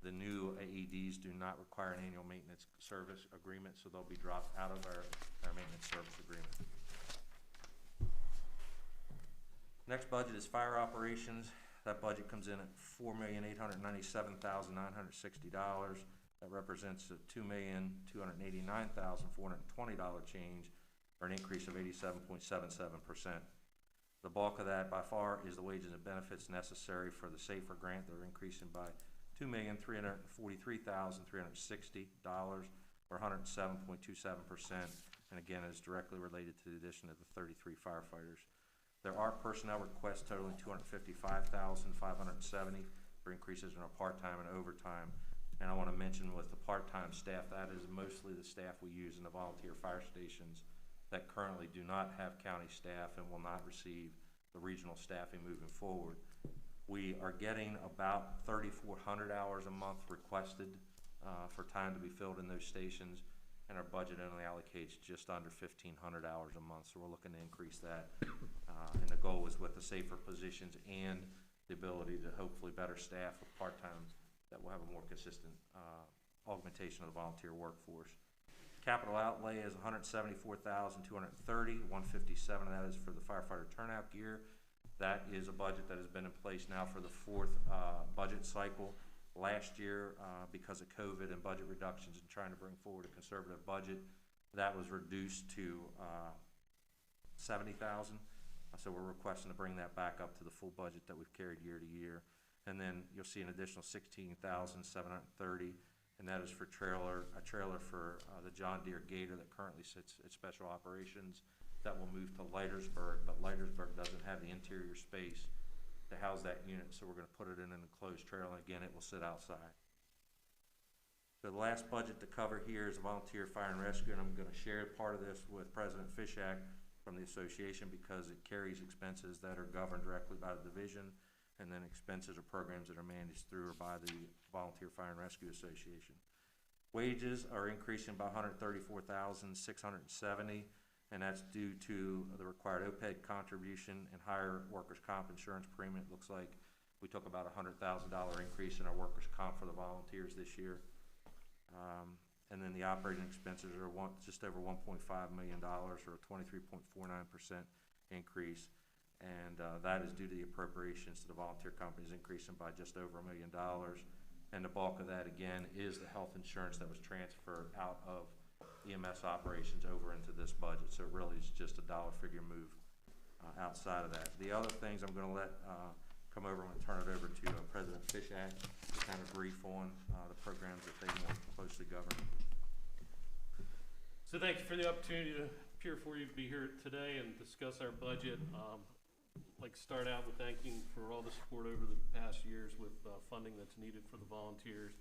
The new AEDs do not require an annual maintenance service agreement, so they'll be dropped out of our maintenance service agreement. Next budget is fire operations. That budget comes in at $4,897,960. That represents a $2,289,420 change, or an increase of 87.77%. The bulk of that by far is the wages and benefits necessary for the SAFER grant. They're increasing by $2,343,360, or 107.27%, and again is directly related to the addition of the 33 firefighters. There are personnel requests totaling $255,570 for increases in our part-time and overtime. And I want to mention with the part-time staff, that is mostly the staff we use in the volunteer fire stations that currently do not have county staff and will not receive the regional staffing moving forward. We are getting about 3,400 hours a month requested for time to be filled in those stations, and our budget only allocates just under 1,500 hours a month, so we're looking to increase that. And the goal is with the SAFER positions and the ability to hopefully better staff with part-time, that will have a more consistent augmentation of the volunteer workforce. Capital outlay is $174,230. $157 of that is for the firefighter turnout gear. That is a budget that has been in place now for the 4th budget cycle. Last year, because of COVID and budget reductions and trying to bring forward a conservative budget, that was reduced to $70,000. So we're requesting to bring that back up to the full budget that we've carried year to year. And then you'll see an additional $16,730, and that is for a trailer for the John Deere Gator that currently sits at Special Operations. That will move to Leitersburg, but Leitersburg doesn't have the interior space to house that unit, so we're going to put it in an enclosed trailer, and again, it will sit outside. So the last budget to cover here is volunteer fire and rescue, and I'm going to share part of this with President Fishak from the association because it carries expenses that are governed directly by the division, and then expenses or programs that are managed through or by the Volunteer Fire and Rescue Association. Wages are increasing by $134,670, and that's due to the required OPEB contribution and higher workers' comp insurance premium. It looks like we took about a $100,000 increase in our workers' comp for the volunteers this year. And then the operating expenses are just over $1.5 million, or a 23.49% increase. And that is due to the appropriations to the volunteer companies increasing by just over $1 million. And the bulk of that, again, is the health insurance that was transferred out of EMS operations over into this budget. So it really is just a dollar figure move outside of that. The other things I'm going to let come over and turn it over to President Fishak to kind of brief on the programs that they more closely govern. So thank you for the opportunity to appear for you to be here today and discuss our budget. like to start out with thanking for all the support over the past years with funding that's needed for the volunteers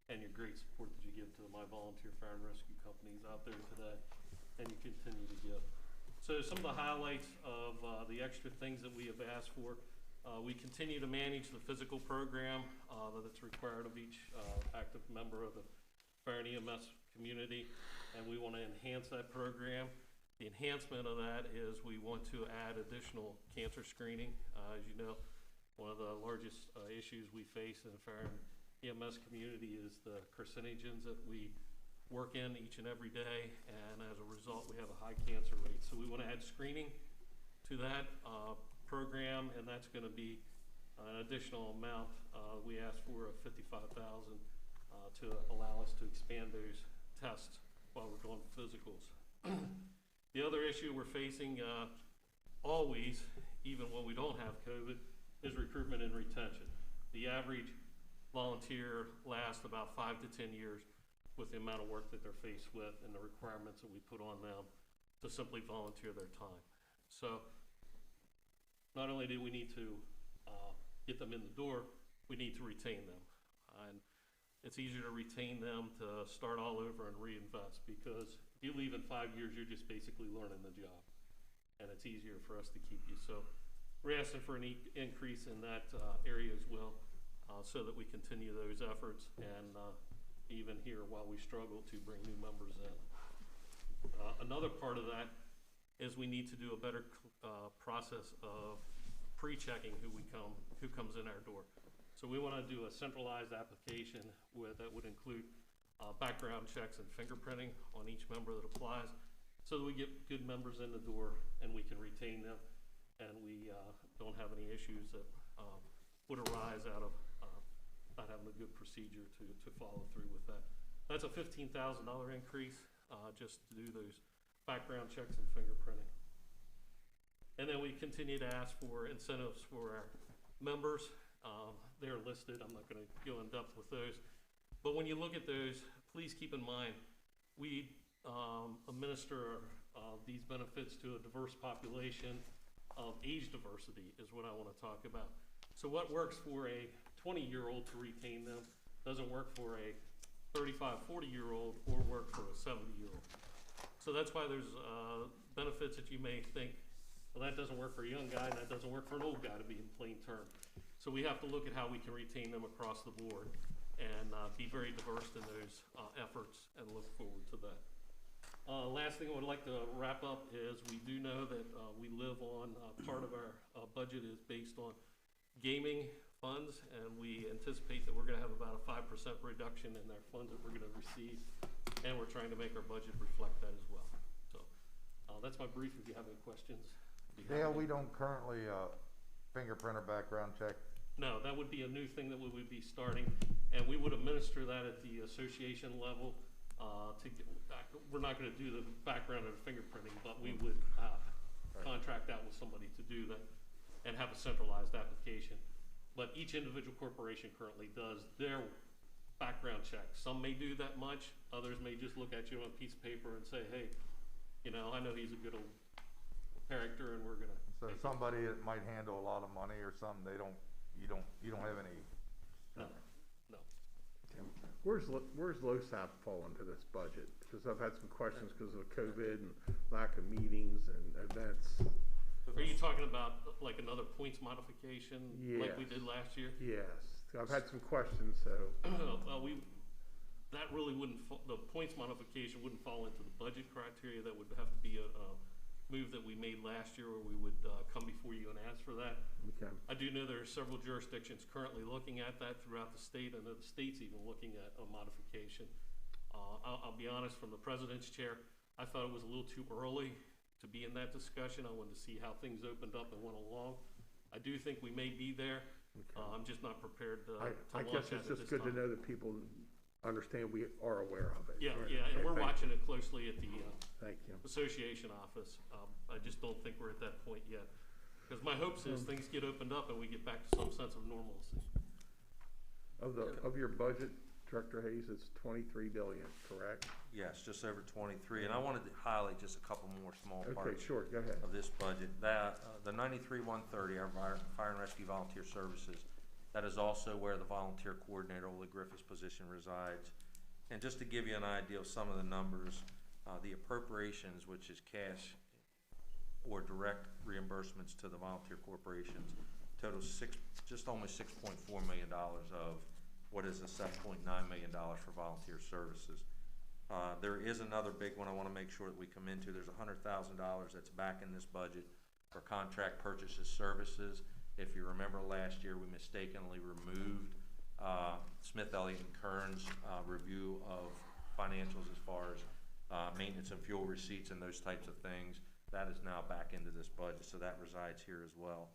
and your great support that you give to my volunteer fire and rescue companies out there today, and you continue to give. So some of the highlights of the extra things that we have asked for. We continue to manage the physical program that's required of each active member of the fire and EMS community, and we want to enhance that program. The enhancement of that is we want to add additional cancer screening. As you know, one of the largest issues we face in the fire and EMS community is the carcinogens that we work in each and every day, and as a result, we have a high cancer rate. So we want to add screening to that program, and that's going to be an additional amount. We asked for a $55,000 to allow us to expand those tests while we're doing physicals. The other issue we're facing always, even when we don't have COVID, is recruitment and retention. The average volunteer lasts about 5 to 10 years with the amount of work that they're faced with and the requirements that we put on them to simply volunteer their time. So not only do we need to get them in the door, we need to retain them. And it's easier to retain them to start all over and reinvest, because if you leave in 5 years, you're just basically learning the job, and it's easier for us to keep you. So we're asking for an increase in that area as well, so that we continue those efforts and even here while we struggle to bring new members in. Another part of that is we need to do a better process of pre-checking who comes in our door. So we want to do a centralized application that would include background checks and fingerprinting on each member that applies, so that we get good members in the door and we can retain them, and we don't have any issues that would arise out of not having a good procedure to follow through with that. That's a $15,000 increase just to do those background checks and fingerprinting. And then we continue to ask for incentives for our members. They're listed. I'm not going to go in depth with those. But when you look at those, please keep in mind, we administer these benefits to a diverse population of age diversity is what I want to talk about. So what works for a 20-year-old to retain them doesn't work for a 35, 40-year-old or work for a 70-year-old. So that's why there's benefits that you may think, well, that doesn't work for a young guy and that doesn't work for an old guy, to be in plain terms. So we have to look at how we can retain them across the board and be very diverse in those efforts and look forward to that. Last thing I would like to wrap up is we do know that we live on, part of our budget is based on gaming funds, and we anticipate that we're going to have about a 5% reduction in our funds that we're going to receive, and we're trying to make our budget reflect that as well. So that's my brief. If you have any questions. Dale, we don't currently fingerprint or background check. No, that would be a new thing that we would be starting, and we would administer that at the association level. We're not going to do the background or the fingerprinting, but we would contract out with somebody to do that and have a centralized application. But each individual corporation currently does their background check. Some may do that much, others may just look at you on a piece of paper and say, hey, you know, I know he's a good old character, and we're gonna. So somebody that might handle a lot of money or something, you don't have any. No. Where's LoSAP fall into this budget? Because I've had some questions because of COVID and lack of meetings and events. Are you talking about like another points modification like we did last year? Yes, I've had some questions, so. Well, that really wouldn't, the points modification wouldn't fall into the budget criteria. That would have to be a move that we made last year, where we would come before you and ask for that. Okay. I do know there are several jurisdictions currently looking at that throughout the state, and the state's even looking at a modification. I'll be honest, from the president's chair, I thought it was a little too early to be in that discussion. I wanted to see how things opened up and went along. I do think we may be there. Okay. I'm just not prepared to I guess it's just good to know that people understand we are aware of it. Yeah, right? yeah, and Okay, we're thank watching it closely at the Thank you. association office. I just don't think we're at that point yet. Because my hopes is things get opened up and we get back to some sense of normalcy. Of your budget Director Hayes, it's 23 billion, correct? Yes, just over 23, and I wanted to highlight just a couple more small Okay, parts sure, go ahead. of this budget. That, the 93-130, our Fire and Rescue Volunteer Services, that is also where the volunteer coordinator, Ole Griffith's position resides. And just to give you an idea of some of the numbers, the appropriations, which is cash or direct reimbursements to the volunteer corporations, totals just almost $6.4 million of what is a $7.9 million for volunteer services. There is another big one I want to make sure that we come into. There's $100,000 that's back in this budget for contract purchases services. If you remember last year, we mistakenly removed Smith, Elliott & Kern's review of financials as far as maintenance and fuel receipts and those types of things. That is now back into this budget, so that resides here as well.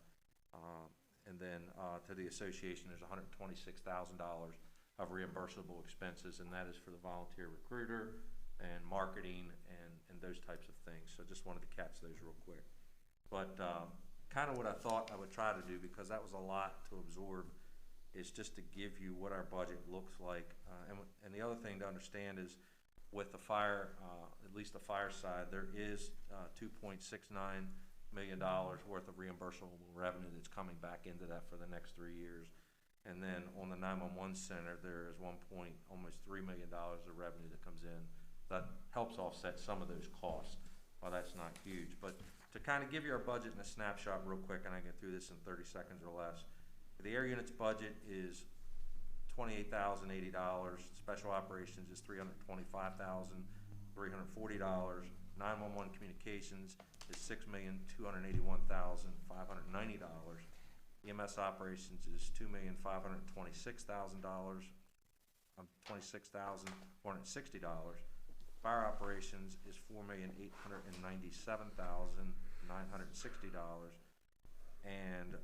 And then to the association, there's $126,000 of reimbursable expenses, and that is for the volunteer recruiter and marketing and those types of things. So just wanted to catch those real quick. But kind of what I thought I would try to do, because that was a lot to absorb, is just to give you what our budget looks like. And the other thing to understand is with the fire, at least the fire side, there is $2.69 million worth of reimbursable revenue that's coming back into that for the next 3 years. And then on the 911 center, there is almost $3 million of revenue that comes in. That helps offset some of those costs. Well, that's not huge, but to kind of give you our budget in a snapshot real quick, and I get through this in 30 seconds or less. The air unit's budget is $28,080. Special operations is $325,340. 911 communications is $6,281,590. EMS operations is $2,526,000. $26,460. Fire operations is $4,897,960. And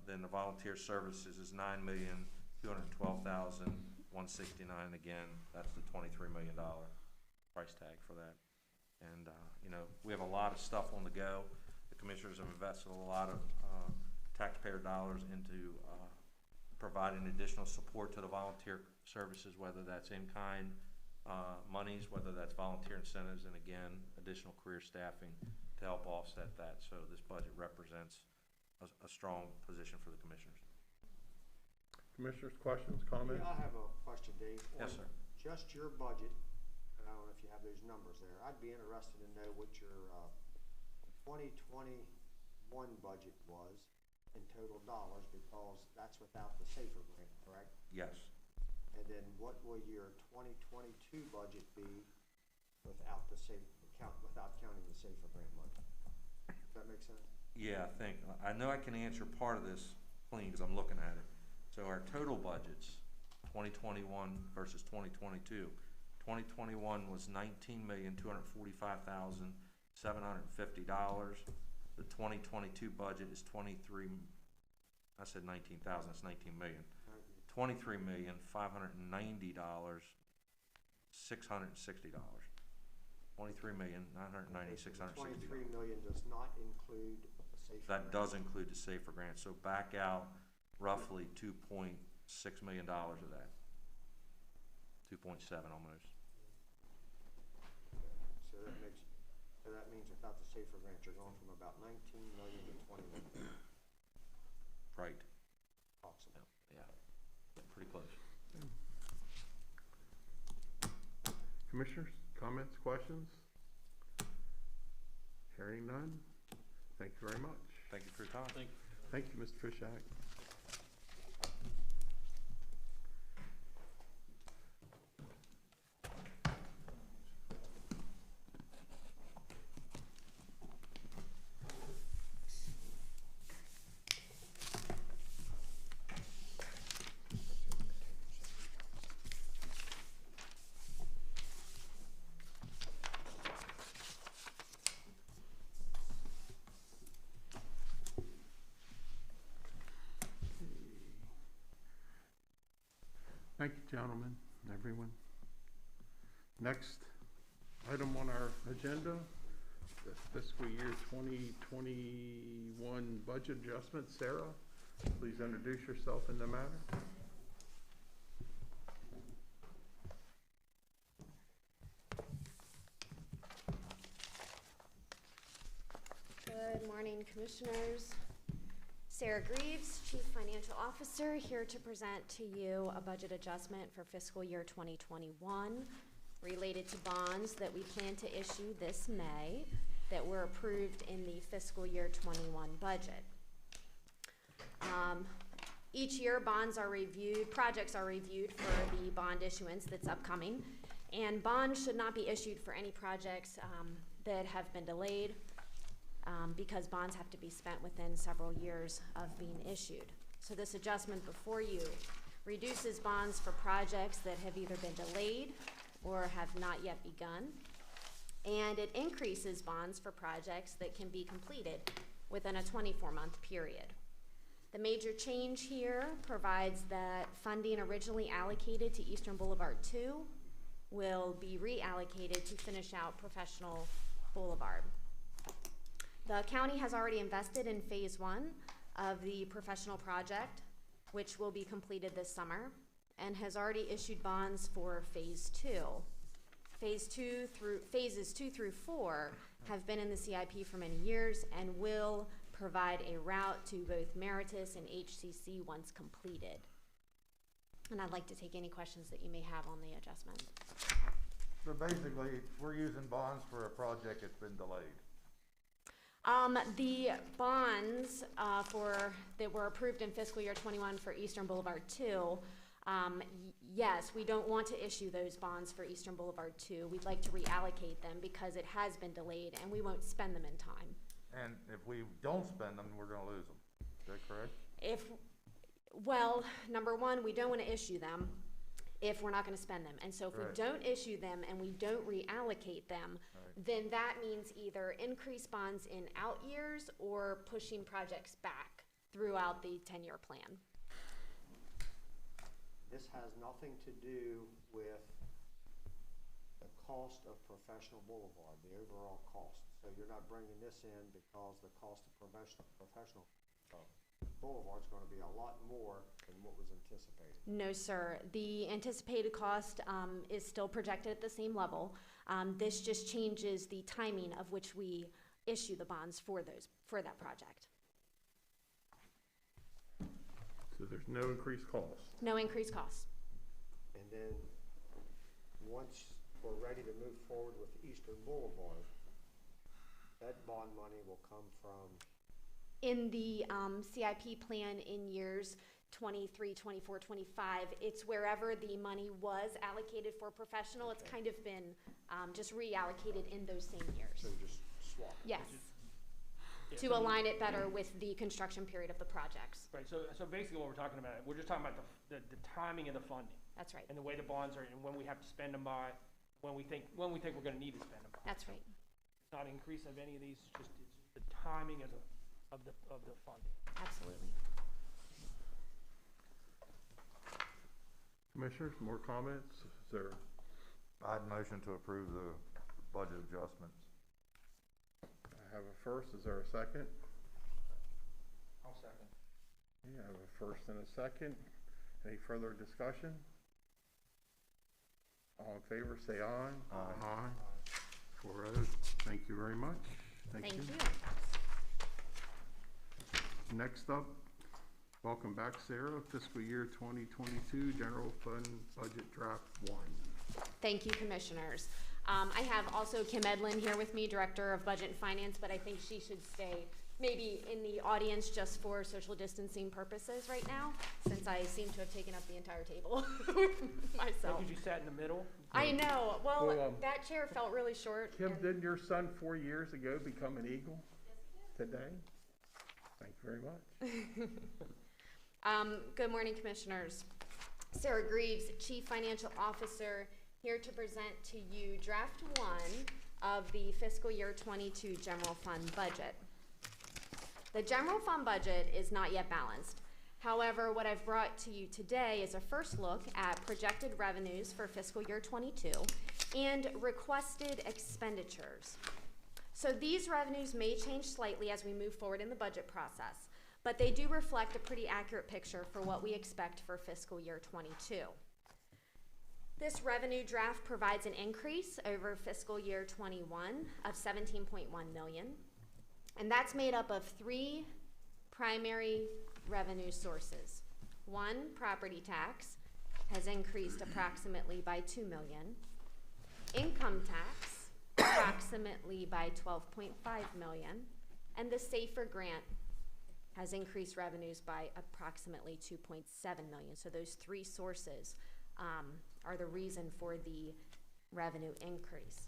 then the volunteer services is $9,212,169. Again, that's the $23 million price tag for that. And you know, we have a lot of stuff on the go. The commissioners have invested a lot of taxpayer dollars into providing additional support to the volunteer services, whether that's in-kind monies, whether that's volunteer incentives, and again, additional career staffing to help offset that. So this budget represents a strong position for the commissioners. Commissioners, questions, comments? Yeah, I have a question, Dave. Yes, sir. Just your budget, and I don't know if you have those numbers there. I'd be interested to know what your 2021 budget was in total dollars, because that's without the SAFER grant, correct? Yes. And then what will your 2022 budget be without the without counting the SAFER grant money? Does that make sense? Yeah, I know I can answer part of this clean because I'm looking at it. So our total budgets, 2021 versus 2022. 2021 was $19,245,750. The 2022 budget is $23,000,000. I said 19,000. It's 19 million. $23,590,660. $23,990,660. $23 million does not include the SAFER grant. That does include the SAFER grant. So back out roughly $2.6 million of that. 2.7 almost. So that means without the SAFER grant, you're going from about 19 million to 21 million. Right. Approximately. Yeah. Pretty close. Commissioners, comments, questions? Hearing none. Thank you very much. Thank you for your time. Thank you, Mr. Fishak. Thank you, gentlemen, everyone. Next item on our agenda, the fiscal year 2021 budget adjustment. Sarah, please introduce yourself in the matter. morning, Commissioners. Sarah Greaves, Chief Financial Officer, here to present to you a budget adjustment for fiscal year 2021 related to bonds that we plan to issue this May that were approved in the fiscal year 21 budget. Each year, projects are reviewed for the bond issuance that's upcoming, and bonds should not be issued for any projects that have been delayed because bonds have to be spent within several years of being issued. So this adjustment before you reduces bonds for projects that have either been delayed or have not yet begun, and it increases bonds for projects that can be completed within a 24-month period. The major change here provides that funding originally allocated to Eastern Boulevard 2 will be reallocated to finish out Professional Boulevard. The county has already invested in phase 1 of the professional project, which will be completed this summer, and has already issued bonds for phase 2. Phases 2 through 4 have been in the CIP for many years and will provide a route to both Meritus and HCC once completed. And I'd like to take any questions that you may have on the adjustment. So basically, we're using bonds for a project that's been delayed. The bonds that were approved in fiscal year 21 for Eastern Boulevard 2, yes, we don't want to issue those bonds for Eastern Boulevard 2. We'd like to reallocate them because it has been delayed and we won't spend them in time. And if we don't spend them, we're gonna lose them. Is that correct? Well, number one, we don't want to issue them if we're not going to spend them. And so if we don't issue them and we don't reallocate them, then that means either increased bonds in out years or pushing projects back throughout the 10-year plan. This has nothing to do with the cost of Professional Boulevard, the overall cost. So you're not bringing this in because the cost of Professional Boulevard is going to be a lot more than what was anticipated. No, sir. The anticipated cost is still projected at the same level. This just changes the timing of which we issue the bonds for that project. So there's no increased cost? No increased costs. And then once we're ready to move forward with Eastern Boulevard, that bond money will come from? In the CIP plan in years 23, 24, 25, it's wherever the money was allocated for professional. It's kind of been just reallocated in those same years. So just swap? Yes. To align it better with the construction period of the projects. Right, so basically what we're talking about, we're just talking about the timing of the funding. That's right. And the way the bonds are, and when we have to spend them by, when we think we're gonna need to spend them by. That's right. It's not an increase of any of these, it's the timing of the funding. Absolutely. Commissioners, more comments? Is there? I'd motion to approve the budget adjustments. I have a first. Is there a second? I'll second. Yeah, I have a first and a second. Any further discussion? All in favor, say aye. Aye. 4-0. Thank you very much. Thank you. Next up, welcome back, Sarah. Fiscal year 2022 General Fund Budget Draft 1. Thank you, Commissioners. I have also Kim Edlin here with me, Director of Budget and Finance, but I think she should stay maybe in the audience just for social distancing purposes right now, since I seem to have taken up the entire table myself. Because you sat in the middle? I know. Well, that chair felt really short. Kim, didn't your son 4 years ago become an Eagle? Today? Thank you very much. Good morning, Commissioners. Sarah Greaves, Chief Financial Officer, here to present to you Draft 1 of the fiscal year 22 General Fund Budget. The General Fund Budget is not yet balanced. However, what I've brought to you today is a first look at projected revenues for fiscal year 22 and requested expenditures. So these revenues may change slightly as we move forward in the budget process, but they do reflect a pretty accurate picture for what we expect for fiscal year 22. This revenue draft provides an increase over fiscal year 21 of $17.1 million. And that's made up of 3 primary revenue sources. 1, property tax has increased approximately by $2 million. Income tax, approximately by $12.5 million. And the SAFER grant has increased revenues by approximately $2.7 million. So those 3 sources are the reason for the revenue increase.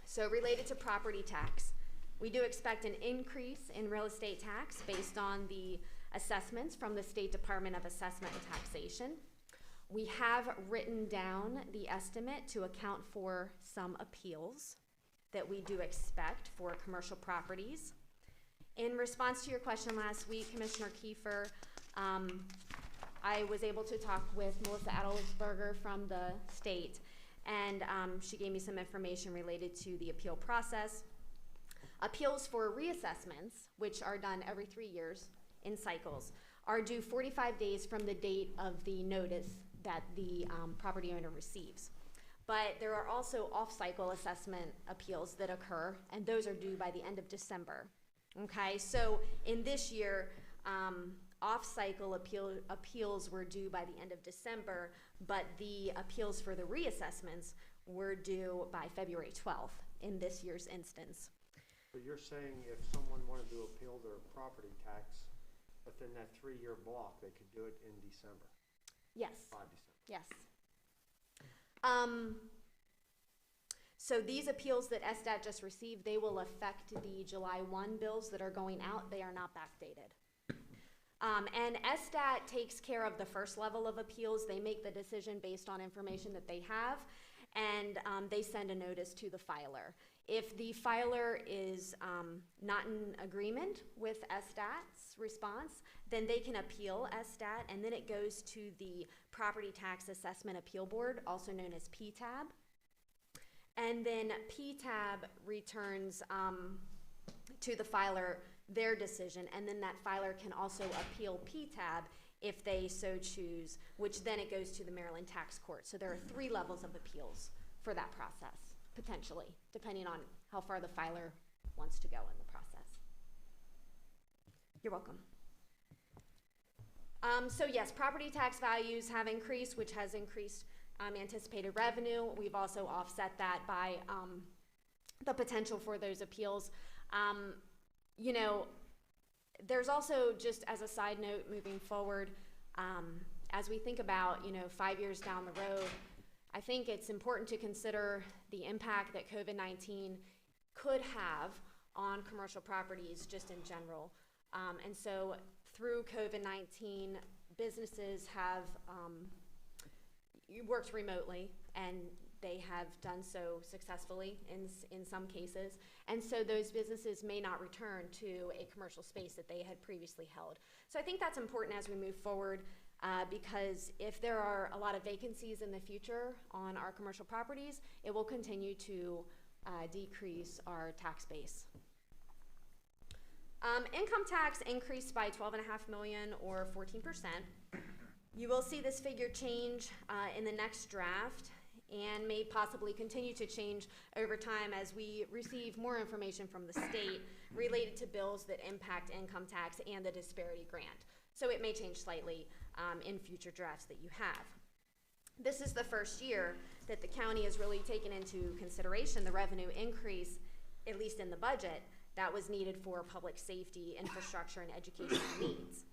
So related to property tax, we do expect an increase in real estate tax based on the assessments from the State Department of Assessment and Taxation. We have written down the estimate to account for some appeals that we do expect for commercial properties. In response to your question last week, Commissioner Kiefer, I was able to talk with Melissa Adelsberger from the state, and she gave me some information related to the appeal process. Appeals for reassessments, which are done every 3 years in cycles, are due 45 days from the date of the notice that the property owner receives. But there are also off-cycle assessment appeals that occur, and those are due by the end of December. Okay, so in this year, off-cycle appeals were due by the end of December, but the appeals for the reassessments were due by February 12th in this year's instance. But you're saying if someone wanted to appeal their property tax within that 3-year block, they could do it in December? Yes. By December? Yes. So these appeals that SDAT just received, they will affect the July 1 bills that are going out. They are not backdated. And SDAT takes care of the first level of appeals. They make the decision based on information that they have, and they send a notice to the filer. If the filer is not in agreement with SDAT's response, then they can appeal SDAT, and then it goes to the Property Tax Assessment Appeal Board, also known as PTAB. And then PTAB returns to the filer their decision, and then that filer can also appeal PTAB if they so choose, which then it goes to the Maryland Tax Court. So there are 3 levels of appeals for that process, potentially, depending on how far the filer wants to go in the process. You're welcome. So yes, property tax values have increased, which has increased anticipated revenue. We've also offset that by the potential for those appeals. You know, there's also, just as a side note moving forward, as we think about, 5 years down the road, I think it's important to consider the impact that COVID-19 could have on commercial properties just in general. And so through COVID-19, businesses have worked remotely, and they have done so successfully in some cases. And so those businesses may not return to a commercial space that they had previously held. So I think that's important as we move forward, because if there are a lot of vacancies in the future on our commercial properties, it will continue to decrease our tax base. Income tax increased by $12.5 million or 14%. You will see this figure change in the next draft, and may possibly continue to change over time as we receive more information from the state related to bills that impact income tax and the disparity grant. So it may change slightly in future drafts that you have. This is the first year that the county has really taken into consideration the revenue increase, at least in the budget, that was needed for public safety, infrastructure, and educational needs.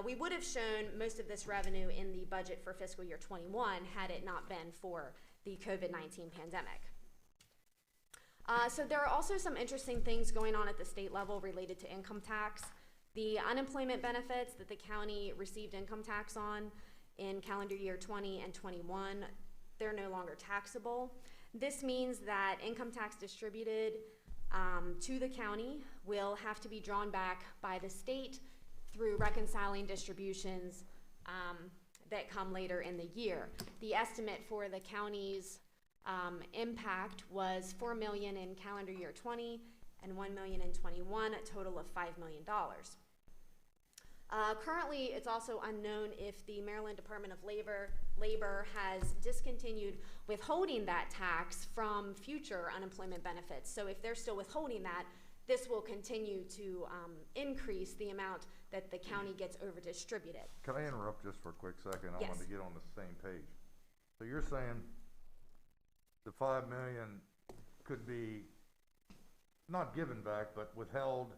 We would have shown most of this revenue in the budget for fiscal year 21 had it not been for the COVID-19 pandemic. So there are also some interesting things going on at the state level related to income tax. The unemployment benefits that the county received income tax on in calendar year 20 and 21, they're no longer taxable. This means that income tax distributed to the county will have to be drawn back by the state through reconciling distributions that come later in the year. The estimate for the county's impact was $4 million in calendar year 20 and $1 million in 21, a total of $5 million. Currently, it's also unknown if the Maryland Department of Labor has discontinued withholding that tax from future unemployment benefits. So if they're still withholding that, this will continue to increase the amount that the county gets over distributed. Can I interrupt just for a quick second? I Yes. wanted to get on the same page. So you're saying the 5 million could be not given back, but withheld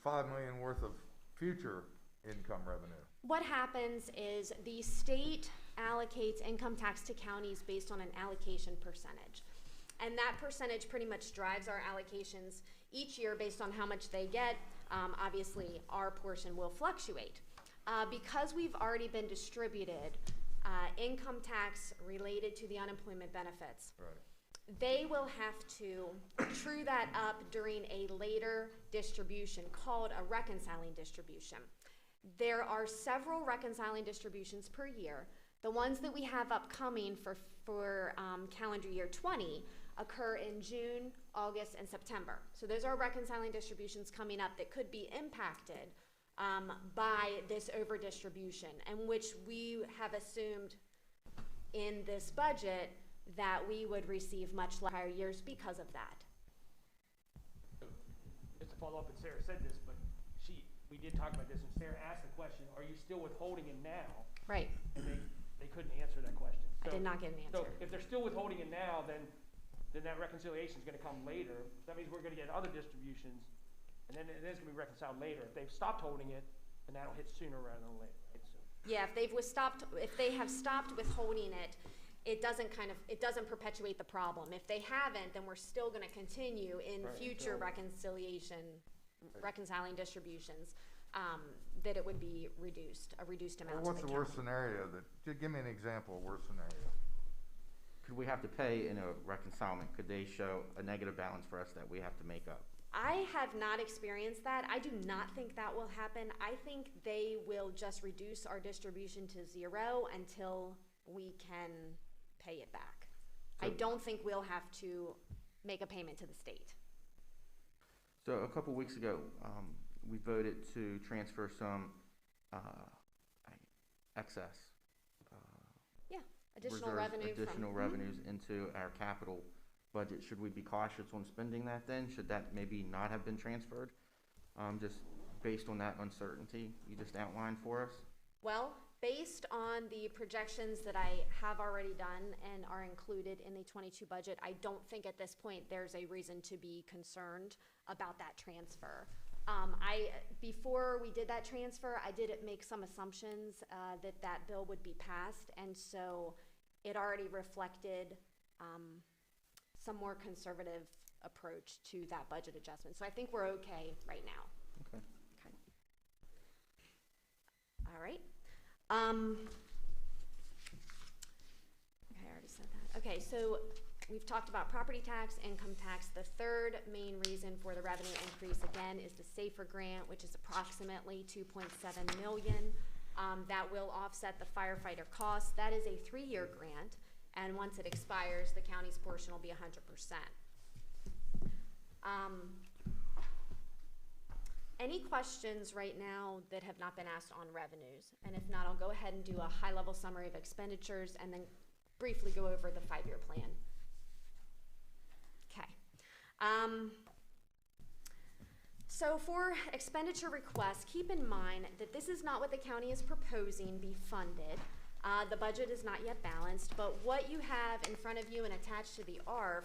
5 million worth of future income revenue? What happens is the state allocates income tax to counties based on an allocation percentage. And that percentage pretty much drives our allocations each year based on how much they get. Obviously, our portion will fluctuate. Because we've already been distributed income tax related to the unemployment benefits, Right. they will have to true that up during a later distribution called a reconciling distribution. There are several reconciling distributions per year. The ones that we have upcoming for calendar year 20 occur in June, August, and September. So those are reconciling distributions coming up that could be impacted by this over distribution, and which we have assumed in this budget that we would receive much higher years because of that. Just to follow up, and Sarah said this, but we did talk about this, and Sarah asked the question, are you still withholding it now? Right. And they couldn't answer that question. I did not get an answer. So if they're still withholding it now, then that reconciliation is gonna come later. That means we're gonna get other distributions, and then it is gonna be reconciled later. If they've stopped holding it, then that'll hit sooner rather than later, right? So, Yeah, if they have stopped withholding it, it doesn't perpetuate the problem. If they haven't, then we're still gonna continue in Right, future reconciling distributions, that it would be a reduced amount Well, to what's the the county. worst scenario just give me an example of worst scenario. Could we have to pay in a reconcilement? Could they show a negative balance for us that we have to make up? I have not experienced that. I do not think that will happen. I think they will just reduce our distribution to 0 until we can pay it back. I don't think we'll have to make a payment to the state. So a couple weeks ago, we voted to transfer some excess Additional reserves, revenue additional revenues into our capital budget. Should we be cautious on spending that then? Should that maybe not have been transferred? Just based on that uncertainty you just outlined for us? Well, based on the projections that I have already done and are included in the 22 budget, I don't think at this point there's a reason to be concerned about that transfer. Before we did that transfer, I did make some assumptions that bill would be passed, and so it already reflected some more conservative approach to that budget adjustment. So I think we're okay right now. Okay. All right. Okay, I already said that. Okay, so we've talked about property tax, income tax. The third main reason for the revenue increase, again, is the SAFER grant, which is approximately $2.7 million. That will offset the firefighter costs. That is a 3-year grant, and once it expires, the county's portion will be 100%. Any questions right now that have not been asked on revenues? And if not, I'll go ahead and do a high-level summary of expenditures and then briefly go over the 5-year plan. Okay. So for expenditure requests, keep in mind that this is not what the county is proposing be funded. The budget is not yet balanced, but what you have in front of you and attached to the ARF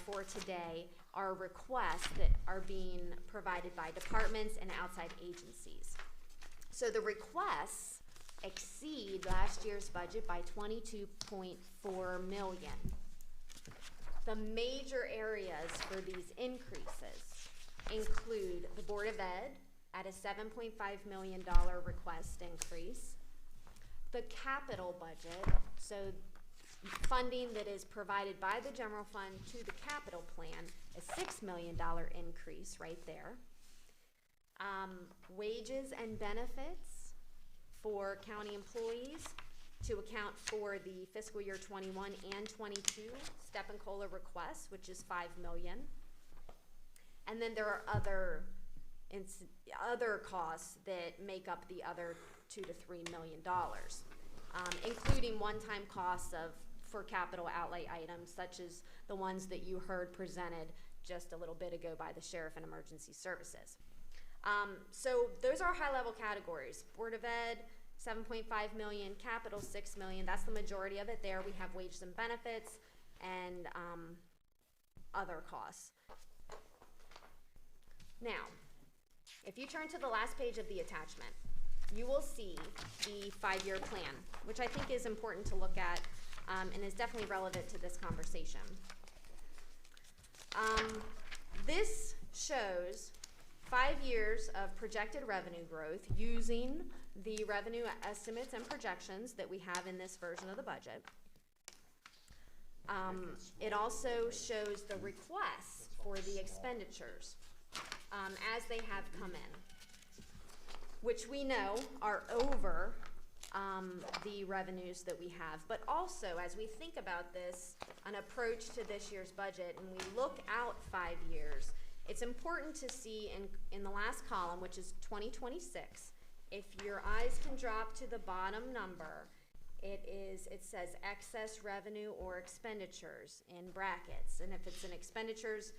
for today are requests that are being provided by departments and outside agencies. So the requests exceed last year's budget by $22.4 million. The major areas for these increases include the Board of Ed at a $7.5 million request increase, the capital budget, so funding that is provided by the general fund to the capital plan, a $6 million increase right there. Wages and benefits for county employees to account for the fiscal year 21 and 22 step and COLA requests, which is $5 million. And then there are other costs that make up the other $2 to $3 million, including one-time costs for capital outlay items, such as the ones that you heard presented just a little bit ago by the Sheriff and Emergency Services. So those are high-level categories. Board of Ed, 7.5 million, capital 6 million, that's the majority of it there. We have wages and benefits and other costs. Now, if you turn to the last page of the attachment, you will see the 5-year plan, which I think is important to look at and is definitely relevant to this conversation. This shows 5 years of projected revenue growth using the revenue estimates and projections that we have in this version of the budget. It also shows the requests for the expenditures as they have come in, which we know are over the revenues that we have. But also, as we think about this, an approach to this year's budget, and we look out 5 years, it's important to see in the last column, which is 2026, if your eyes can drop to the bottom number, it says excess revenue or expenditures in brackets. And if it's in expenditures,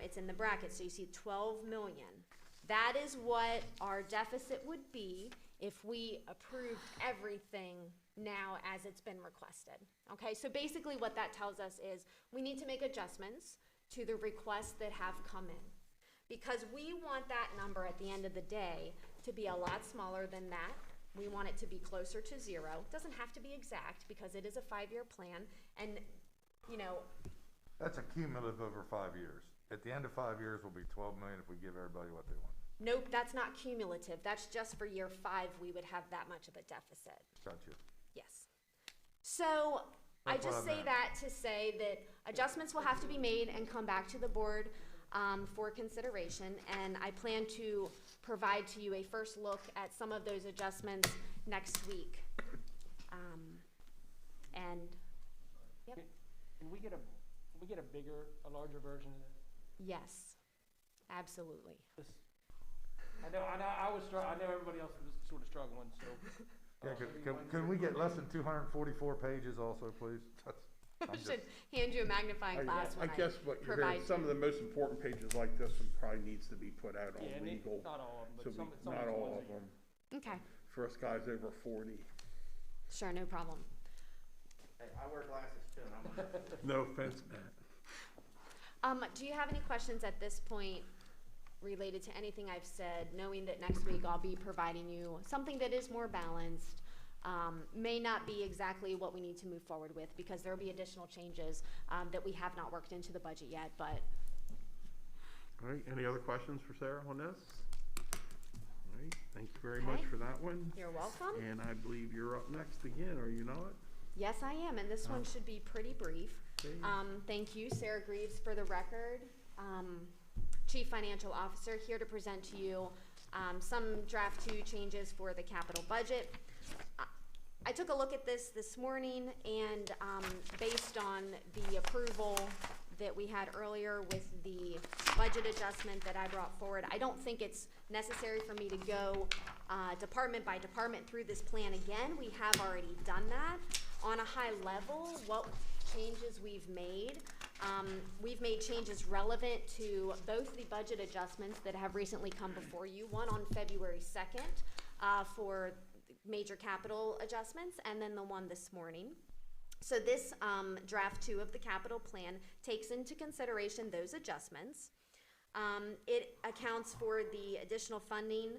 it's in the brackets, so you see 12 million. That is what our deficit would be if we approved everything now as it's been requested. Okay, so basically what that tells us is we need to make adjustments to the requests that have come in, because we want that number at the end of the day to be a lot smaller than that. We want it to be closer to 0. It doesn't have to be exact because it is a 5-year plan, and you know. That's a cumulative over 5 years. At the end of 5 years will be 12 million if we give everybody what they want. Nope, that's not cumulative. That's just for year 5 we would have that much of a deficit. Gotcha. Yes. So That's I just say that to say that adjustments will have to be made and come back to the board for consideration, and I plan to provide to you a first look at some of those adjustments next week. And yep. Can we get a larger version of this? Yes, absolutely. I know everybody else was sort of struggling, so. Yeah, can we get less than 244 pages also, please? I should hand you a magnifying glass when I guess what you're hearing, some of the most important pages like this one probably needs to be put out on legal. Not all of them, but some not all of them. Okay. For us guys over 40. Sure, no problem. Hey, I wear glasses too, and I'm No offense, Matt. Do you have any questions at this point related to anything I've said, knowing that next week I'll be providing you something that is more balanced, may not be exactly what we need to move forward with because there will be additional changes that we have not worked into the budget yet, but. All right, any other questions for Sarah on this? All right, thank you very much for that one. You're welcome. And I believe you're up next again, are you not? Yes, I am, and this one should be pretty brief. Okay. Thank you, Sarah Greaves, for the record. Chief Financial Officer, here to present to you some draft 2 changes for the capital budget. I took a look at this morning, and based on the approval that we had earlier with the budget adjustment that I brought forward, I don't think it's necessary for me to go department by department through this plan again. We have already done that. On a high level, what changes we've made changes relevant to both the budget adjustments that have recently come before you, one on February 2nd for major capital adjustments, and then the one this morning. So this draft 2 of the capital plan takes into consideration those adjustments. It accounts for the additional funding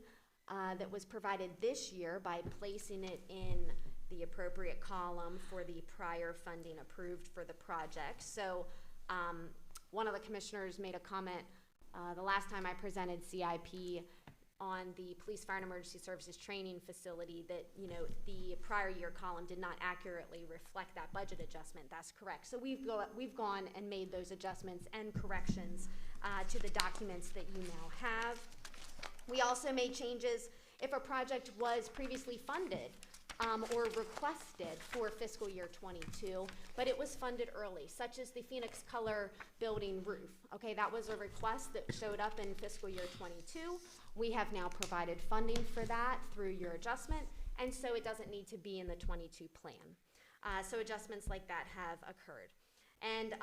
that was provided this year by placing it in the appropriate column for the prior funding approved for the project. So one of the commissioners made a comment the last time I presented CIP on the Police, Fire, and Emergency Services training facility that, you know, the prior year column did not accurately reflect that budget adjustment. That's correct. So we've gone and made those adjustments and corrections to the documents that you now have. We also made changes if a project was previously funded or requested for fiscal year 22, but it was funded early, such as the Phoenix Color building roof. Okay, that was a request that showed up in fiscal year 22. We have now provided funding for that through your adjustment, and so it doesn't need to be in the 22 plan. So adjustments like that have occurred. And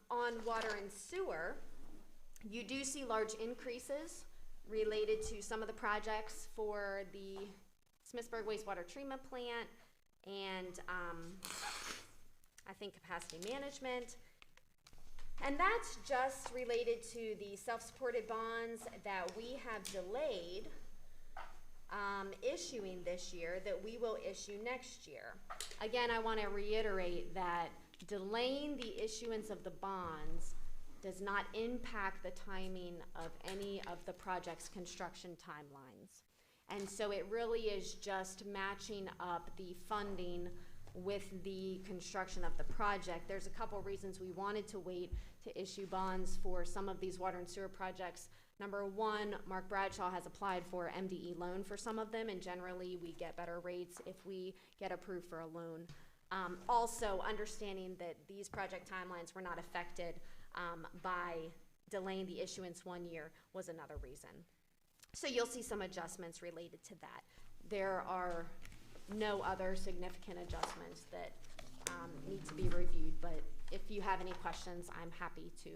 on water and sewer, You do see large increases related to some of the projects for the Smithsburg wastewater treatment plant and I think capacity management. And that's just related to the self-supported bonds that we have delayed issuing this year that we will issue next year. Again, I want to reiterate that delaying the issuance of the bonds does not impact the timing of any of the project's construction timelines. And so it really is just matching up the funding with the construction of the project. There's a couple reasons we wanted to wait to issue bonds for some of these water and sewer projects. Number one, Mark Bradshaw has applied for MDE loan for some of them, and generally we get better rates if we get approved for a loan. Also, understanding that these project timelines were not affected by delaying the issuance 1 year was another reason. So you'll see some adjustments related to that. There are no other significant adjustments that need to be reviewed, but if you have any questions, I'm happy to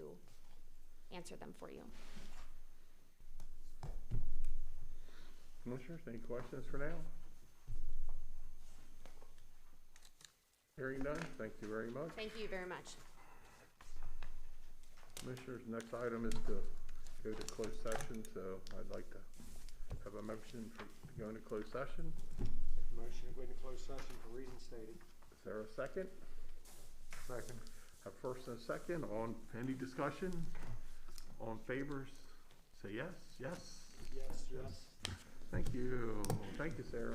answer them for you. Commissioners, any questions for now? Hearing none, thank you very much. Thank you very much. Commissioners, next item is to go to closed session, so I'd like to have a motion to go into closed session. Motion to go into closed session for reasons stated. Is there a second? Second. Have first and a second. On any discussion? All in favor, say yes. Yes. Yes, yes. Thank you. Thank you, Sarah.